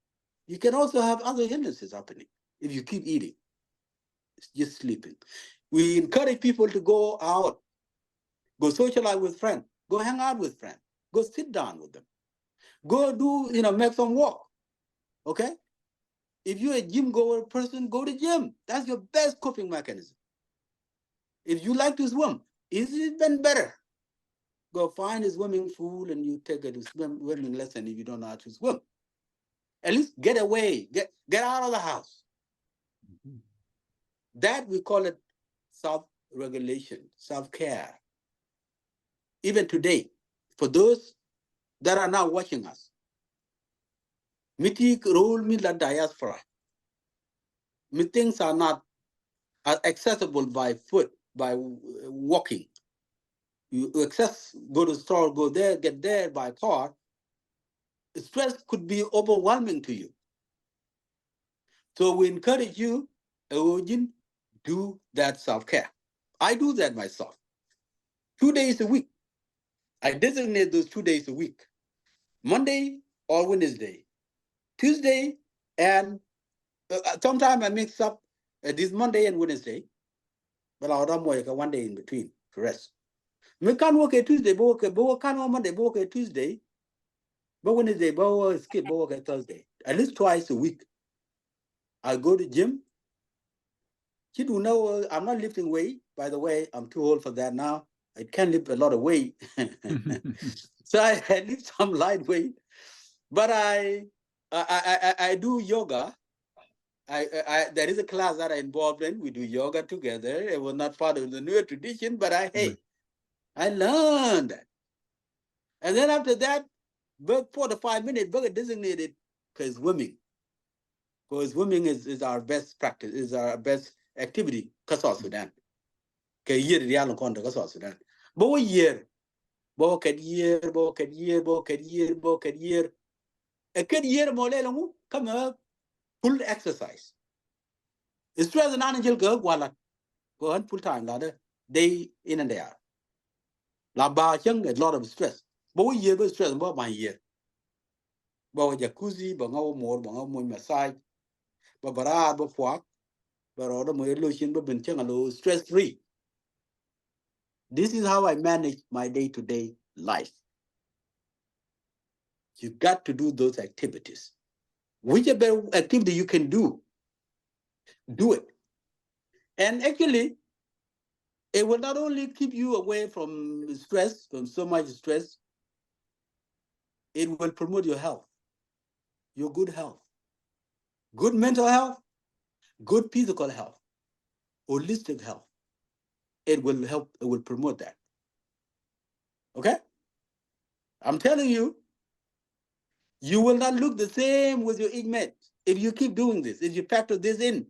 You can also have other illnesses happening if you keep eating, just sleeping. We encourage people to go out, go socialize with friends, go hang out with friends, go sit down with them, go do, make some walk, okay? If you're a gym goer person, go to gym. That's your best coping mechanism. If you like to swim, it's even better. Go find a swimming pool and you take a swimming lesson if you don't know how to swim. At least get away, get out of the house. That we call it self-regulation, self-care. Even today, for those that are now watching us, miti role me la diaspora. Things are not accessible by foot, by walking. You go to the store, go there, get there by car. Stress could be overwhelming to you. So we encourage you, Eugene, do that self-care. I do that myself. 2 days a week. I designate those 2 days a week. Monday or Wednesday. Tuesday and sometimes I mix up this Monday and Wednesday, but I'll don't work 1 day in between to rest. We can't work a Tuesday, but we can't work Monday, but work a Tuesday, but Wednesday, but skip, but work a Thursday. At least twice a week. I go to gym. You do know I'm not lifting weight. By the way, I'm too old for that now. I can't lift a lot of weight. So I lift some light weight. But I do yoga. There is a class that I'm involved in. We do yoga together. It was not part of the Nuer tradition, but I learned that. And then after that, about 4 to 5 minutes, but designated because swimming. Because swimming is our best practice, is our best activity, South Sudan. Okay, year real contact South Sudan. But year, but year. A good year more come up full exercise. It's stress and angel go on full time day in and day out. La ba chung a lot of stress. But we year stress about my year. But jacuzzi, but no more massage, but bara, but walk, but other more illusion, but been stress free. This is how I manage my day-to-day life. You got to do those activities. Whichever activity you can do Do it. And actually, it will not only keep you away from stress, from so much stress, it will promote your health, your good health, good mental health, good physical health, holistic health. It will help, it will promote that. Okay? I'm telling you, you will not look the same with your inmate if you keep doing this, if you factor this in.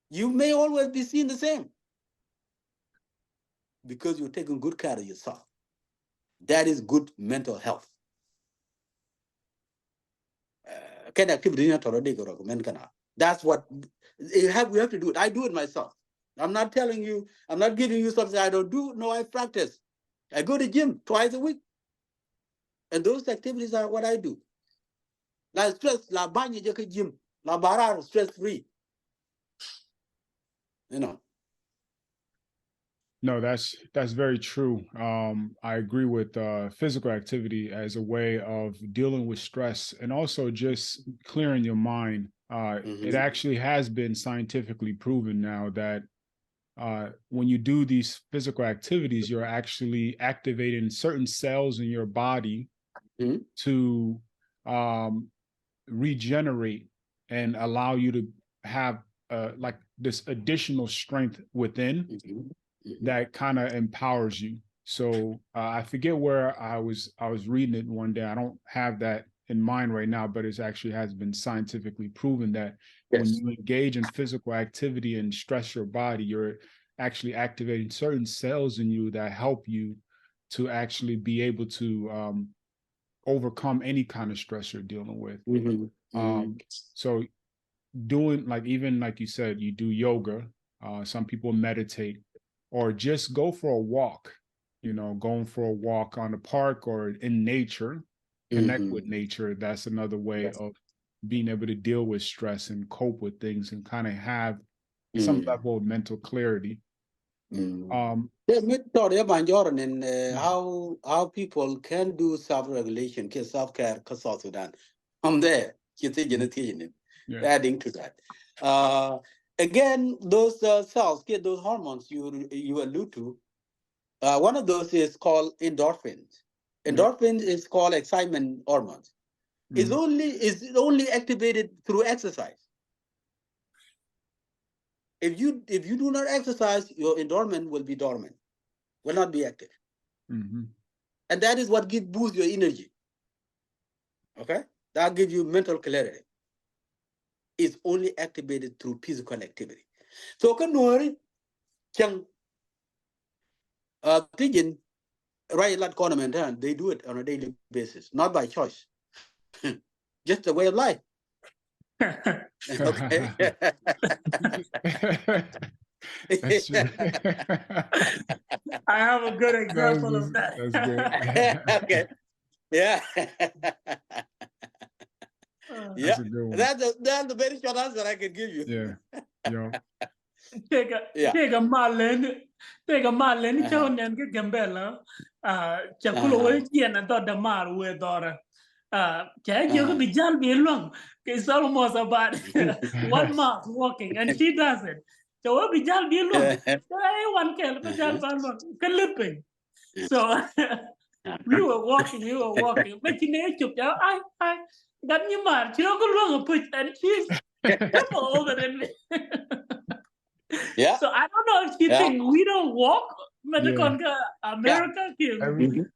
You may always be seen the same because you're taking good care of yourself. That is good mental health. That's what we have to do it. I do it myself. I'm not telling you, I'm not giving you something I don't do. No, I practice. I go to gym twice a week. And those activities are what I do. La stress, la banya jaka gym, la bara stress free. You know. No, that's very true. I agree with physical activity as a way of dealing with stress and also just clearing your mind. It actually has been scientifically proven now that when you do these physical activities, you're actually activating certain cells in your body to regenerate and allow you to have like this additional strength within that kind of empowers you. So I forget where I was reading it one day. I don't have that in mind right now, but it actually has been scientifically proven that when you engage in physical activity and stress your body, you're actually activating certain cells in you that help you to actually be able to overcome any kind of stress you're dealing with. So doing, like, even like you said, you do yoga, some people meditate, or just go for a walk, you know, going for a walk on the park or in nature, connect with nature. That's another way of being able to deal with stress and cope with things and kind of have some level of mental clarity. How people can do self-regulation, self-care, South Sudan. I'm there. Adding to that. Again, those cells, those hormones you allude to, one of those is called endorphins. Endorphins is called excitement hormones. It's only activated through exercise. If you do not exercise, your endorphin will be dormant, will not be active. And that is what boosts your energy. Okay? That gives you mental clarity. It's only activated through physical activity. So can worry, right, they do it on a daily basis, not by choice. Just a way of life. Okay. That's true. I have a good example of that. That's good. Okay. Yeah. Yeah. That's the very short answer I can give you. Yeah. Yeah. Take a malin chown and get gambella. Chakulo and I thought the mar with daughter. You could be John be long. It's almost about 1 month walking, and she does it. So what be John be long? One can lipping. So we were walking. But you know, I got you mad. You don't go wrong put and she's older than me. Yeah. So I don't know if you think we don't walk, but America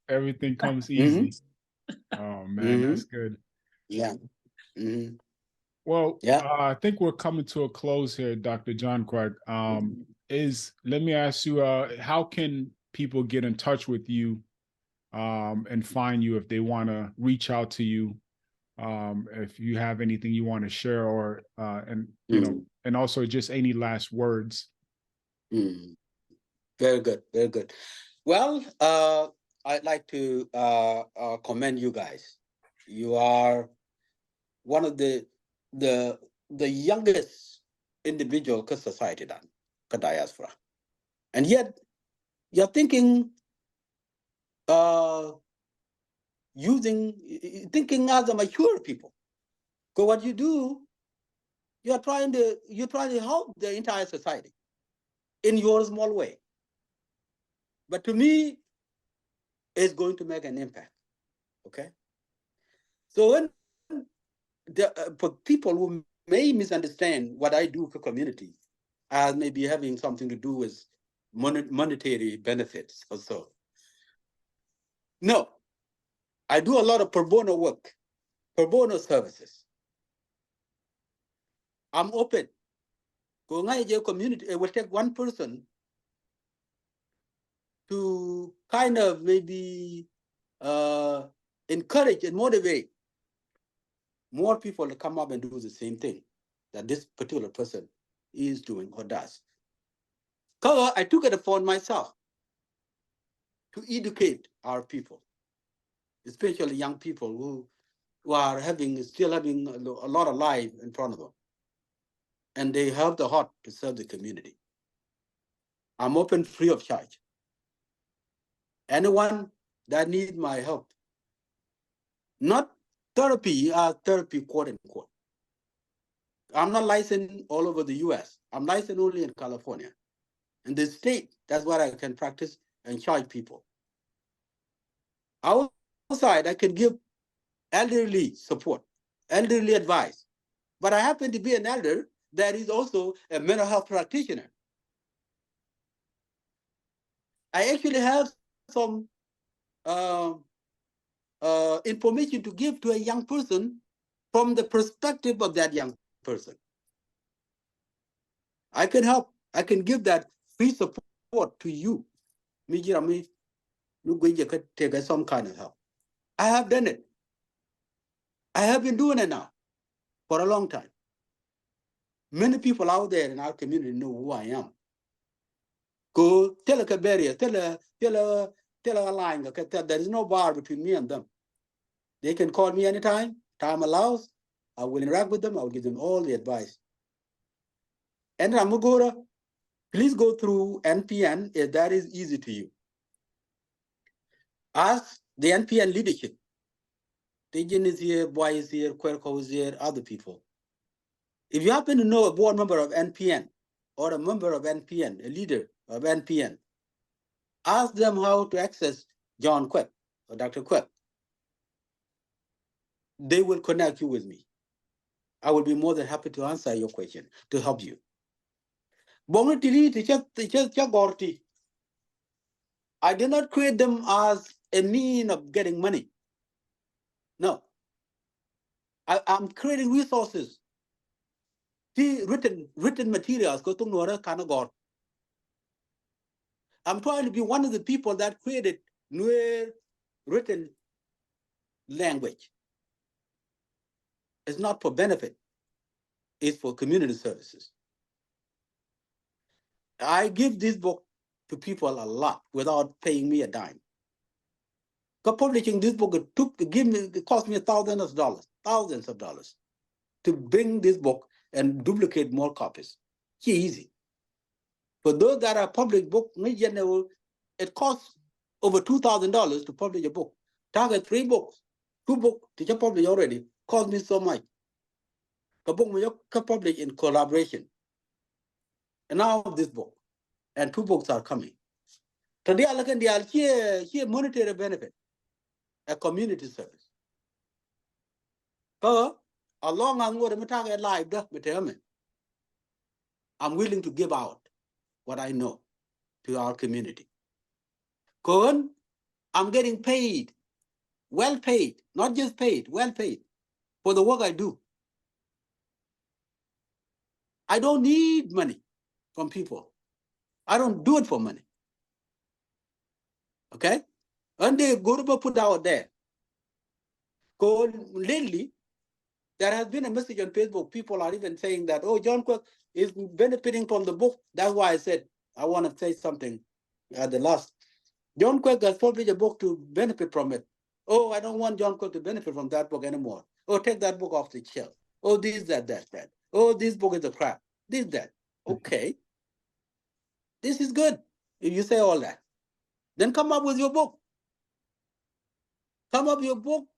everything comes easy. Oh man, that's good. Yeah. Well, I think we're coming to a close here, Dr. John Kuek. Let me ask you, how can people get in touch with you and find you if they want to reach out to you? If you have anything you want to share, or and you know, and also just any last words. Very good, very good. Well, I'd like to commend you guys. You are one of the youngest individual society done, diaspora, and yet you're thinking thinking as a mature people. So what you do You're trying to help the entire society in your small way. But to me, it's going to make an impact. Okay. So when for people who may misunderstand what I do for community as maybe having something to do with monetary benefits or so. No, I do a lot of pro bono work, pro bono services. I'm open. Go community, it will take one person to kind of maybe encourage and motivate more people to come up and do the same thing that this particular person is doing or does. So I took it upon myself to educate our people, especially young people who are still having a lot of life in front of them. And they have the heart to serve the community. I'm open free of charge. Anyone that needs my help, not therapy, therapy quote unquote. I'm not licensed all over the US. I'm licensed only in California. In the state, that's where I can practice and charge people. Outside, I can give elderly support, elderly advice. But I happen to be an elder that is also a mental health practitioner. I actually have some information to give to a young person from the perspective of that young person. I can help. I can give that free support to you. Take some kind of help. I have done it. I have been doing it now for a long time. Many people out there in our community know who I am. Go tell a barrier, tell a line, okay, there is no bar between me and them. They can call me anytime, time allows. I will interact with them. I will give them all the advice. And Ramagora, please go through NPN if that is easy to you. Ask the NPN leadership. Tejin is here, Boy is here, Kuek is here, other people. If you happen to know a board member of NPN or a member of NPN, a leader of NPN, ask them how to access John Kuek or Dr. Kuek. They will connect you with me. I will be more than happy to answer your question, to help you. I did not create them as a mean of getting money. No. I'm creating resources. Written materials. I'm trying to be one of the people that created Nuer written language. It's not for benefit. It's for community services. I give this book to people a lot without paying me a dime. Publishing this book, it cost me thousands of dollars to bring this book and duplicate more copies. It's easy. For those that are public book, it costs over $2,000 to publish a book. Target 3 books, 2 books to just publish already cost me so much. The book we publish in collaboration. And now this book, and 2 books are coming. Today I look at the monetary benefit, a community service. Along I'm going to target live, I'm willing to give out what I know to our community. I'm getting paid, well paid, not just paid, well paid for the work I do. I don't need money from people. I don't do it for money. Okay? And they go to put out there. Lately, there has been a message on Facebook. People are even saying that, oh, John Kuek is benefiting from the book. That's why I said I want to say something at the last. John Kuek has published a book to benefit from it. Oh, I don't want John Kuek to benefit from that book anymore. Oh, take that book off the shelf. Oh, this, that. Oh, this book is a crap. This, that. Okay. This is good. If you say all that, then come up with your book. Come up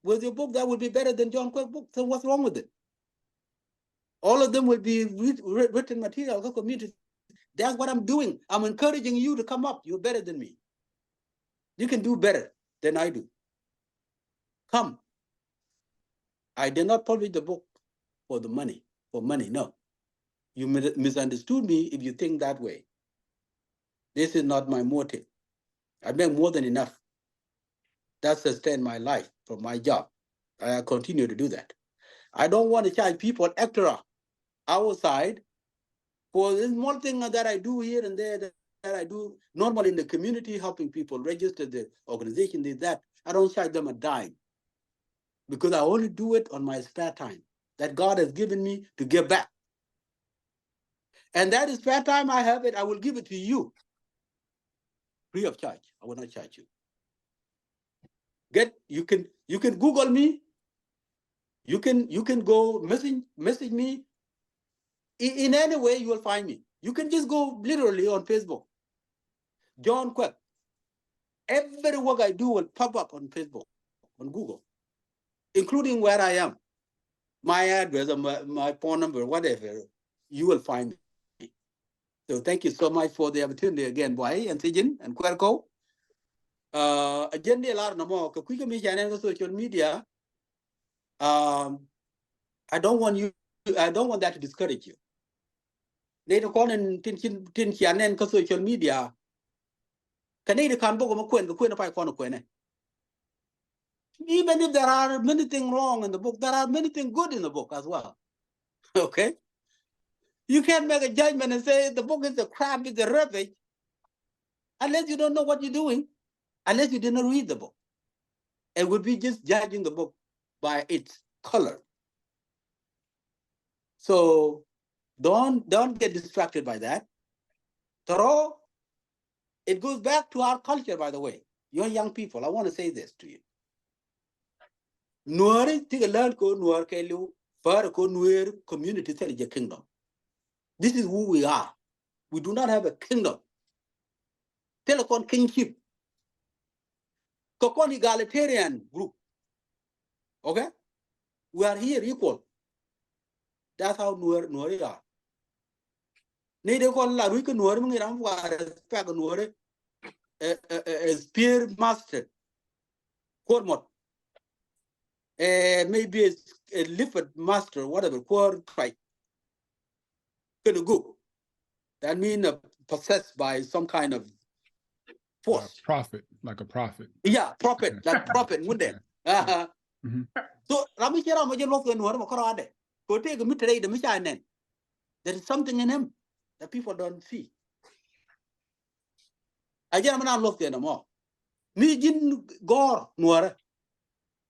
with your book that would be better than John Kuek's book. So what's wrong with it? All of them will be written material for community. That's what I'm doing. I'm encouraging you to come up. You're better than me. You can do better than I do. Come. I did not publish the book for the money, no. You misunderstood me if you think that way. This is not my motive. I make more than enough. That sustains my life from my job. I continue to do that. I don't want to charge people extra outside for this small thing that I do here and there that I do normally in the community, helping people register the organization, that. I don't charge them a dime because I only do it on my spare time that God has given me to give back. And that is spare time I have it, I will give it to you free of charge. I will not charge you. You can Google me. You can go message me. In any way you will find me. You can just go literally on Facebook. John Kuek. Every work I do will pop up on Facebook, on Google, including where I am, my address, or my phone number, whatever. You will find me. So thank you so much for the opportunity again, Boy and Sijin and Kwerko. Again, a lot of more. Quick me channel social media. I don't want that to discourage you. They don't call in tin channel social media. Can they can book a queen, the queen of I even if there are many things wrong in the book, there are many things good in the book as well. Okay? You can't make a judgment and say the book is a crap, it's a rubbish, unless you don't know what you're doing, unless you didn't read the book. It would be just judging the book by its color. So don't get distracted by that. Taro, it goes back to our culture, by the way. You're young people, I want to say this to you. Nuer take a learn ko Nuer Kelu, far ko Nuer community kingdom. This is who we are. We do not have a kingdom. Telecom kingship. Kokon egalitarian group. Okay? We are here equal. That's how Nuer are. Neither call la Ruka Nuer Mungiram respect Nuer spear master. Kormot. Maybe a lifford master, whatever, quite. Gonna go. That means possessed by some kind of force. Like a prophet. Yeah, prophet, like prophet, wouldn't it? So, Ramikira Majalok and Warmakorade. Go take a mitre the Michanen. There is something in him that people don't see. I just not look there no more. Me Jin Gore, Nuara.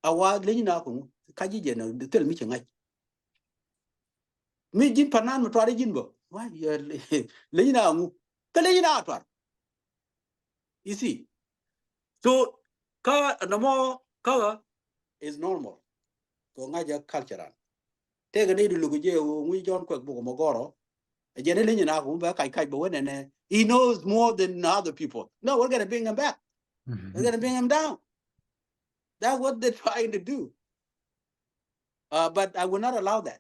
A wild Leninakum, Kajijan, tell me. Me Jin Panan, try Jinbo. Why you're Lenina? Kalina. You see. So, no more color is normal. Go ngaja cultural. Take a need to look at you, we John Quick Mogoro. A generation and he knows more than other people. No, we're gonna bring him back. We're gonna bring him down. That's what they're trying to do. But I will not allow that.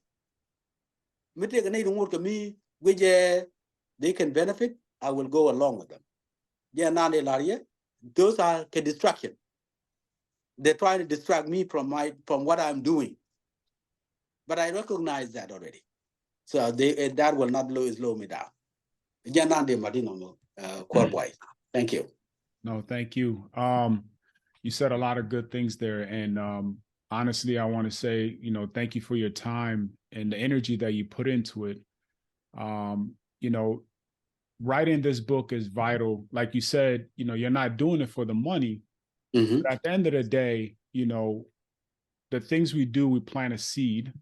Me take a need to work at me, which they can benefit, I will go along with them. Yeah, now they are those are a distraction. They're trying to distract me from what I'm doing. But I recognize that already. So that will not slow me down. Thank you. No, thank you. You said a lot of good things there. And honestly, I want to say, thank you for your time and the energy that you put into it. Writing this book is vital. Like you said, you're not doing it for the money. But at the end of the day, the things we do, we plant a seed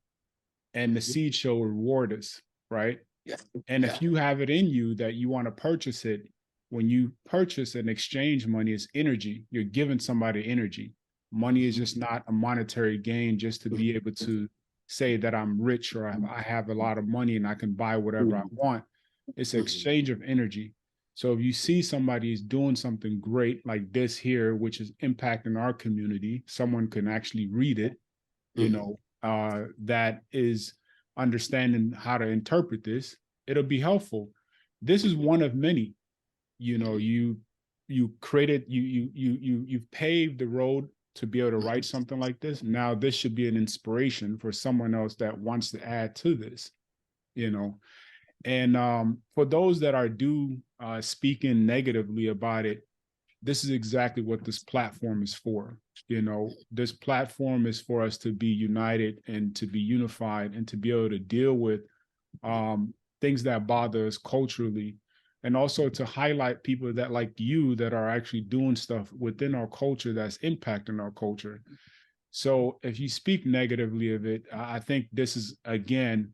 and the seed shall reward us, right? Yeah. And if you have it in you that you want to purchase it, when you purchase and exchange money, it's energy. You're giving somebody energy. Money is just not a monetary gain just to be able to say that I'm rich or I have a lot of money and I can buy whatever I want. It's an exchange of energy. So if you see somebody is doing something great like this here, which is impacting our community, someone can actually read it, that is understanding how to interpret this, it'll be helpful. This is one of many. You know, you created, you've paved the road to be able to write something like this. Now this should be an inspiration for someone else that wants to add to this, you know. And for those that are speaking negatively about it, this is exactly what this platform is for. You know, this platform is for us to be united and to be unified and to be able to deal with things that bother us culturally, and also to highlight people that like you that are actually doing stuff within our culture that's impacting our culture. So if you speak negatively of it, I think this is, again,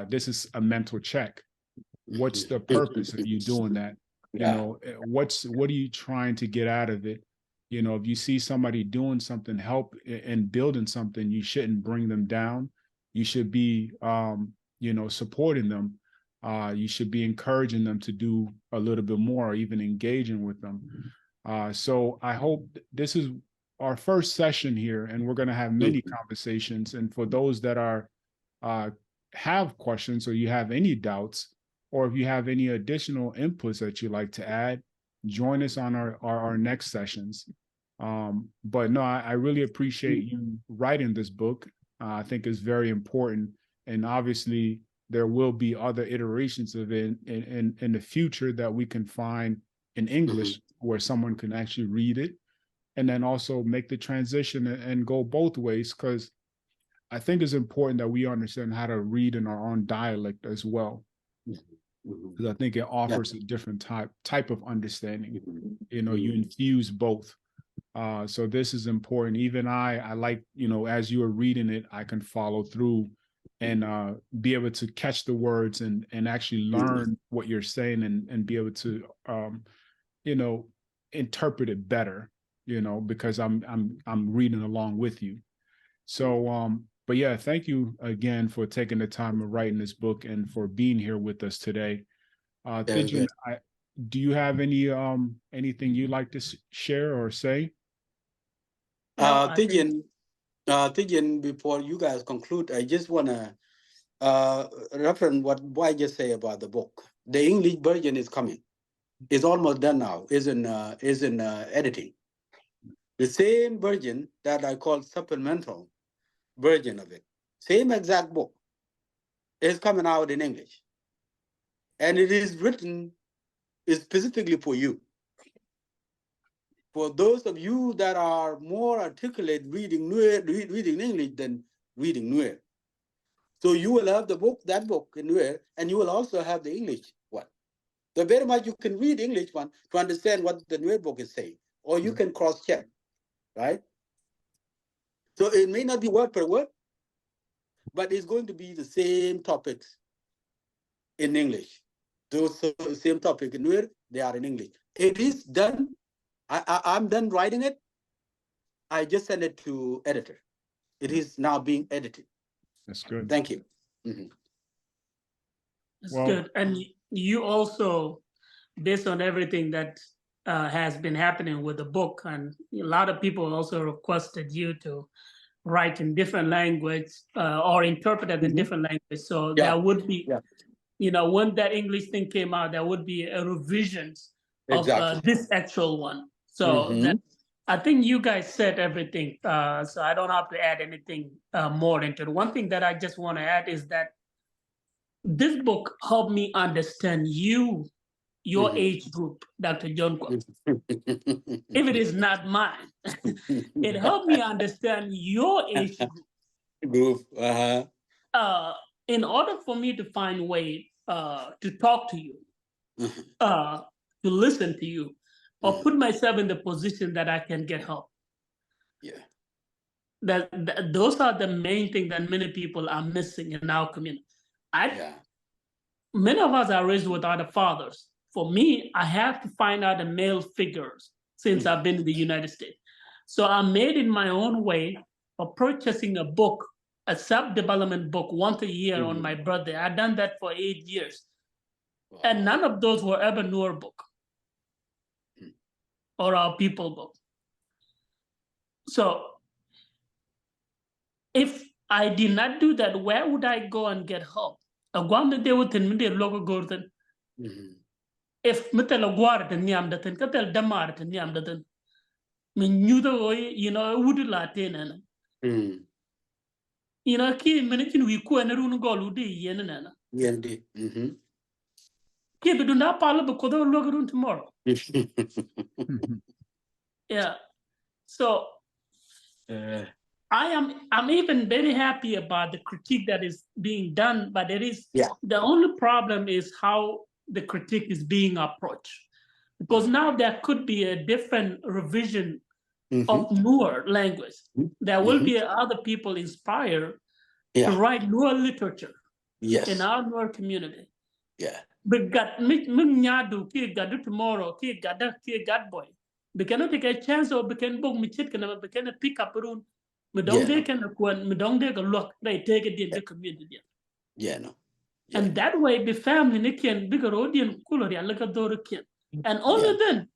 this is a mental check. What's the purpose of you doing that? You know, what are you trying to get out of it? You know, if you see somebody doing something, help and building something, you shouldn't bring them down. You should be, you know, supporting them. You should be encouraging them to do a little bit more, or even engaging with them. So I hope this is our first session here, and we're going to have many conversations. And for those that are have questions, or you have any doubts, or if you have any additional inputs that you'd like to add, join us on our next sessions. But no, I really appreciate you writing this book. I think it's very important. And obviously, there will be other iterations of it in the future that we can find in English where someone can actually read it, and then also make the transition and go both ways, because I think it's important that we understand how to read in our own dialect as well. Because I think it offers a different type of understanding. You know, you infuse both. So this is important. Even I like, you know, as you are reading it, I can follow through and be able to catch the words and actually learn what you're saying, and be able to, you know, interpret it better, you know, because I'm reading along with you. So, but yeah, thank you again for taking the time of writing this book and for being here with us today. Tidjane, do you have anything you'd like to share or say? Tidjane, before you guys conclude, I just want to reference what Boy just say about the book. The English version is coming. It's almost done now. Is in editing. The same version that I call supplemental version of it, same exact book, is coming out in English, and it is written specifically for you. For those of you that are more articulate reading English than reading Nuer. So you will have that book in Nuer, and you will also have the English one. So very much you can read English one to understand what the Nuer book is saying, or you can cross-check, right? So it may not be word per word, but it's going to be the same topics in English. Those same topic in Nuer, they are in English. It is done. I'm done writing it. I just sent it to editor. It is now being edited. That's good. Thank you. That's good. And you also, based on everything that has been happening with the book, and a lot of people also requested you to write in different language or interpret it in different language. So there would be, you know, when that English thing came out, there would be a revision of this actual one. So that, I think you guys said everything. So I don't have to add anything more into it. One thing that I just want to add is that this book helped me understand your age group, Dr. John Kuek. If it is not mine, it helped me understand your age group. In order for me to find a way to talk to you, to listen to you, or put myself in the position that I can get help. Those are the main things that many people are missing in our community. Many of us are raised without the fathers. For me, I have to find out the male figures since I've been in the United States. So I made it my own way of purchasing a book, a self-development book once a year on my birthday. I've done that for 8 years. And none of those were ever Nuer book or our people book. So if I did not do that, where would I go and get help? Agwam de within me logo gordon. If metal guard and yam that and catel damart and yam that me knew the way, you know, would Latin and you know, key minute we could and run go ludi yen. Keep it do not follow because they'll look around tomorrow. Yeah. So I'm even very happy about the critique that is being done, but there is the only problem is how the critique is being approached. Because now there could be a different revision of Nuer language. There will be other people inspired to write Nuer literature in our Nuer community. But got nyadu ki gadu tomorrow ki gad boy. We cannot take a chance or we can book me chit can we can pick up room. We don't take a look they take it in the community. And that way the family can bigger audience cooler like a door can. And only then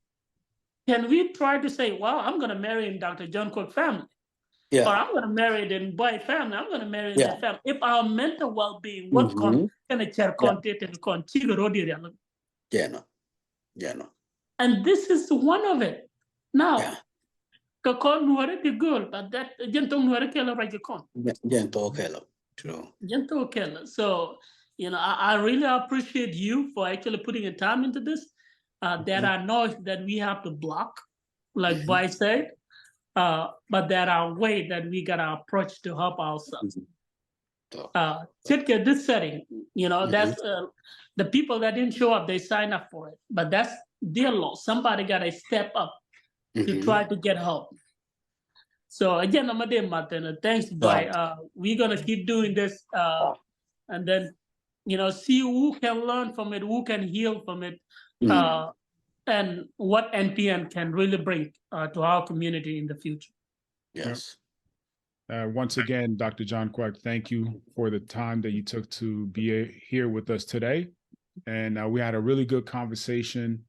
can we try to say, wow, I'm gonna marry in Dr. John Kuek family. Or I'm gonna marry in boy family, I'm gonna marry in that family. If our mental well-being what can a chair content and contigo. And this is one of it. Now Kakon Nuere the girl, but that gentle Nuere Keller right con. Gentle Keller. True. Gentle Keller. So, you know, I really appreciate you for actually putting a time into this. There are noise that we have to block, like Boy said, but there are ways that we gotta approach to help ourselves. This setting, you know, that's the people that didn't show up, they sign up for it. But that's their law. Somebody gotta step up to try to get help. So again, Martin, thanks, Boy. We're gonna keep doing this, and then, you know, see who can learn from it, who can heal from it, and what NPN can really bring to our community in the future. Yes. Once again, Dr. John Kuek, thank you for the time that you took to be here with us today. And we had a really good conversation.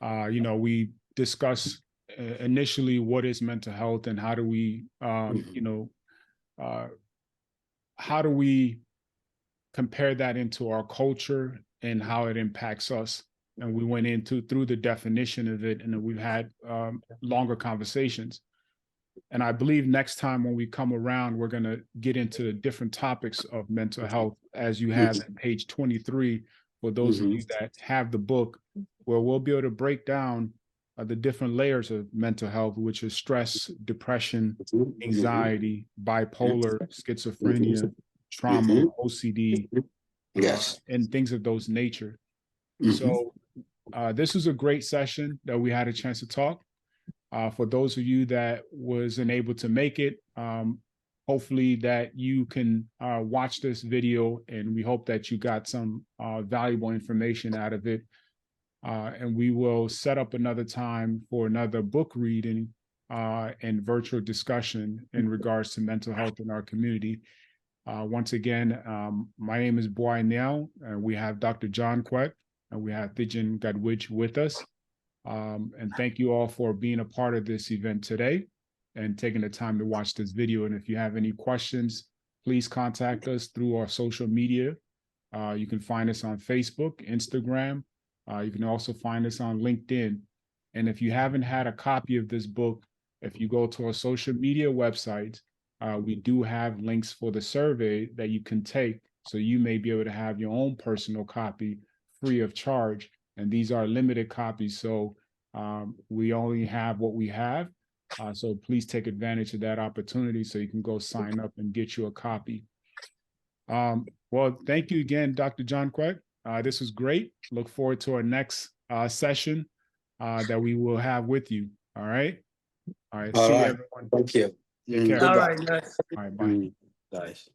You know, we discussed initially what is mental health and how do we, you know, how do we compare that into our culture and how it impacts us. And we went into through the definition of it, and then we've had longer conversations. And I believe next time when we come around, we're going to get into different topics of mental health, as you have on page 23, for those of you that have the book, where we'll be able to break down the different layers of mental health, which is stress, depression, anxiety, bipolar, schizophrenia, trauma, OCD, and things of those nature. So this was a great session that we had a chance to talk. For those of you that wasn't able to make it, hopefully that you can watch this video, and we hope that you got some valuable information out of it. And we will set up another time for another book reading and virtual discussion in regards to mental health in our community. Once again, my name is Boy Niao, and we have Dr. John Kuek, and we have Thijin Gadwich with us. And thank you all for being a part of this event today and taking the time to watch this video. And if you have any questions, please contact us through our social media. You can find us on Facebook, Instagram. You can also find us on LinkedIn. And if you haven't had a copy of this book, if you go to our social media website, we do have links for the survey that you can take, so you may be able to have your own personal copy free of charge. And these are limited copies, so we only have what we have. So please take advantage of that opportunity so you can go sign up and get you a copy. Well, thank you again, Dr. John Kuek. This was great. Look forward to our next session that we will have with you. All right. All right. See you, everyone. Thank you. Take care. All right, guys. All right. Bye. Guys.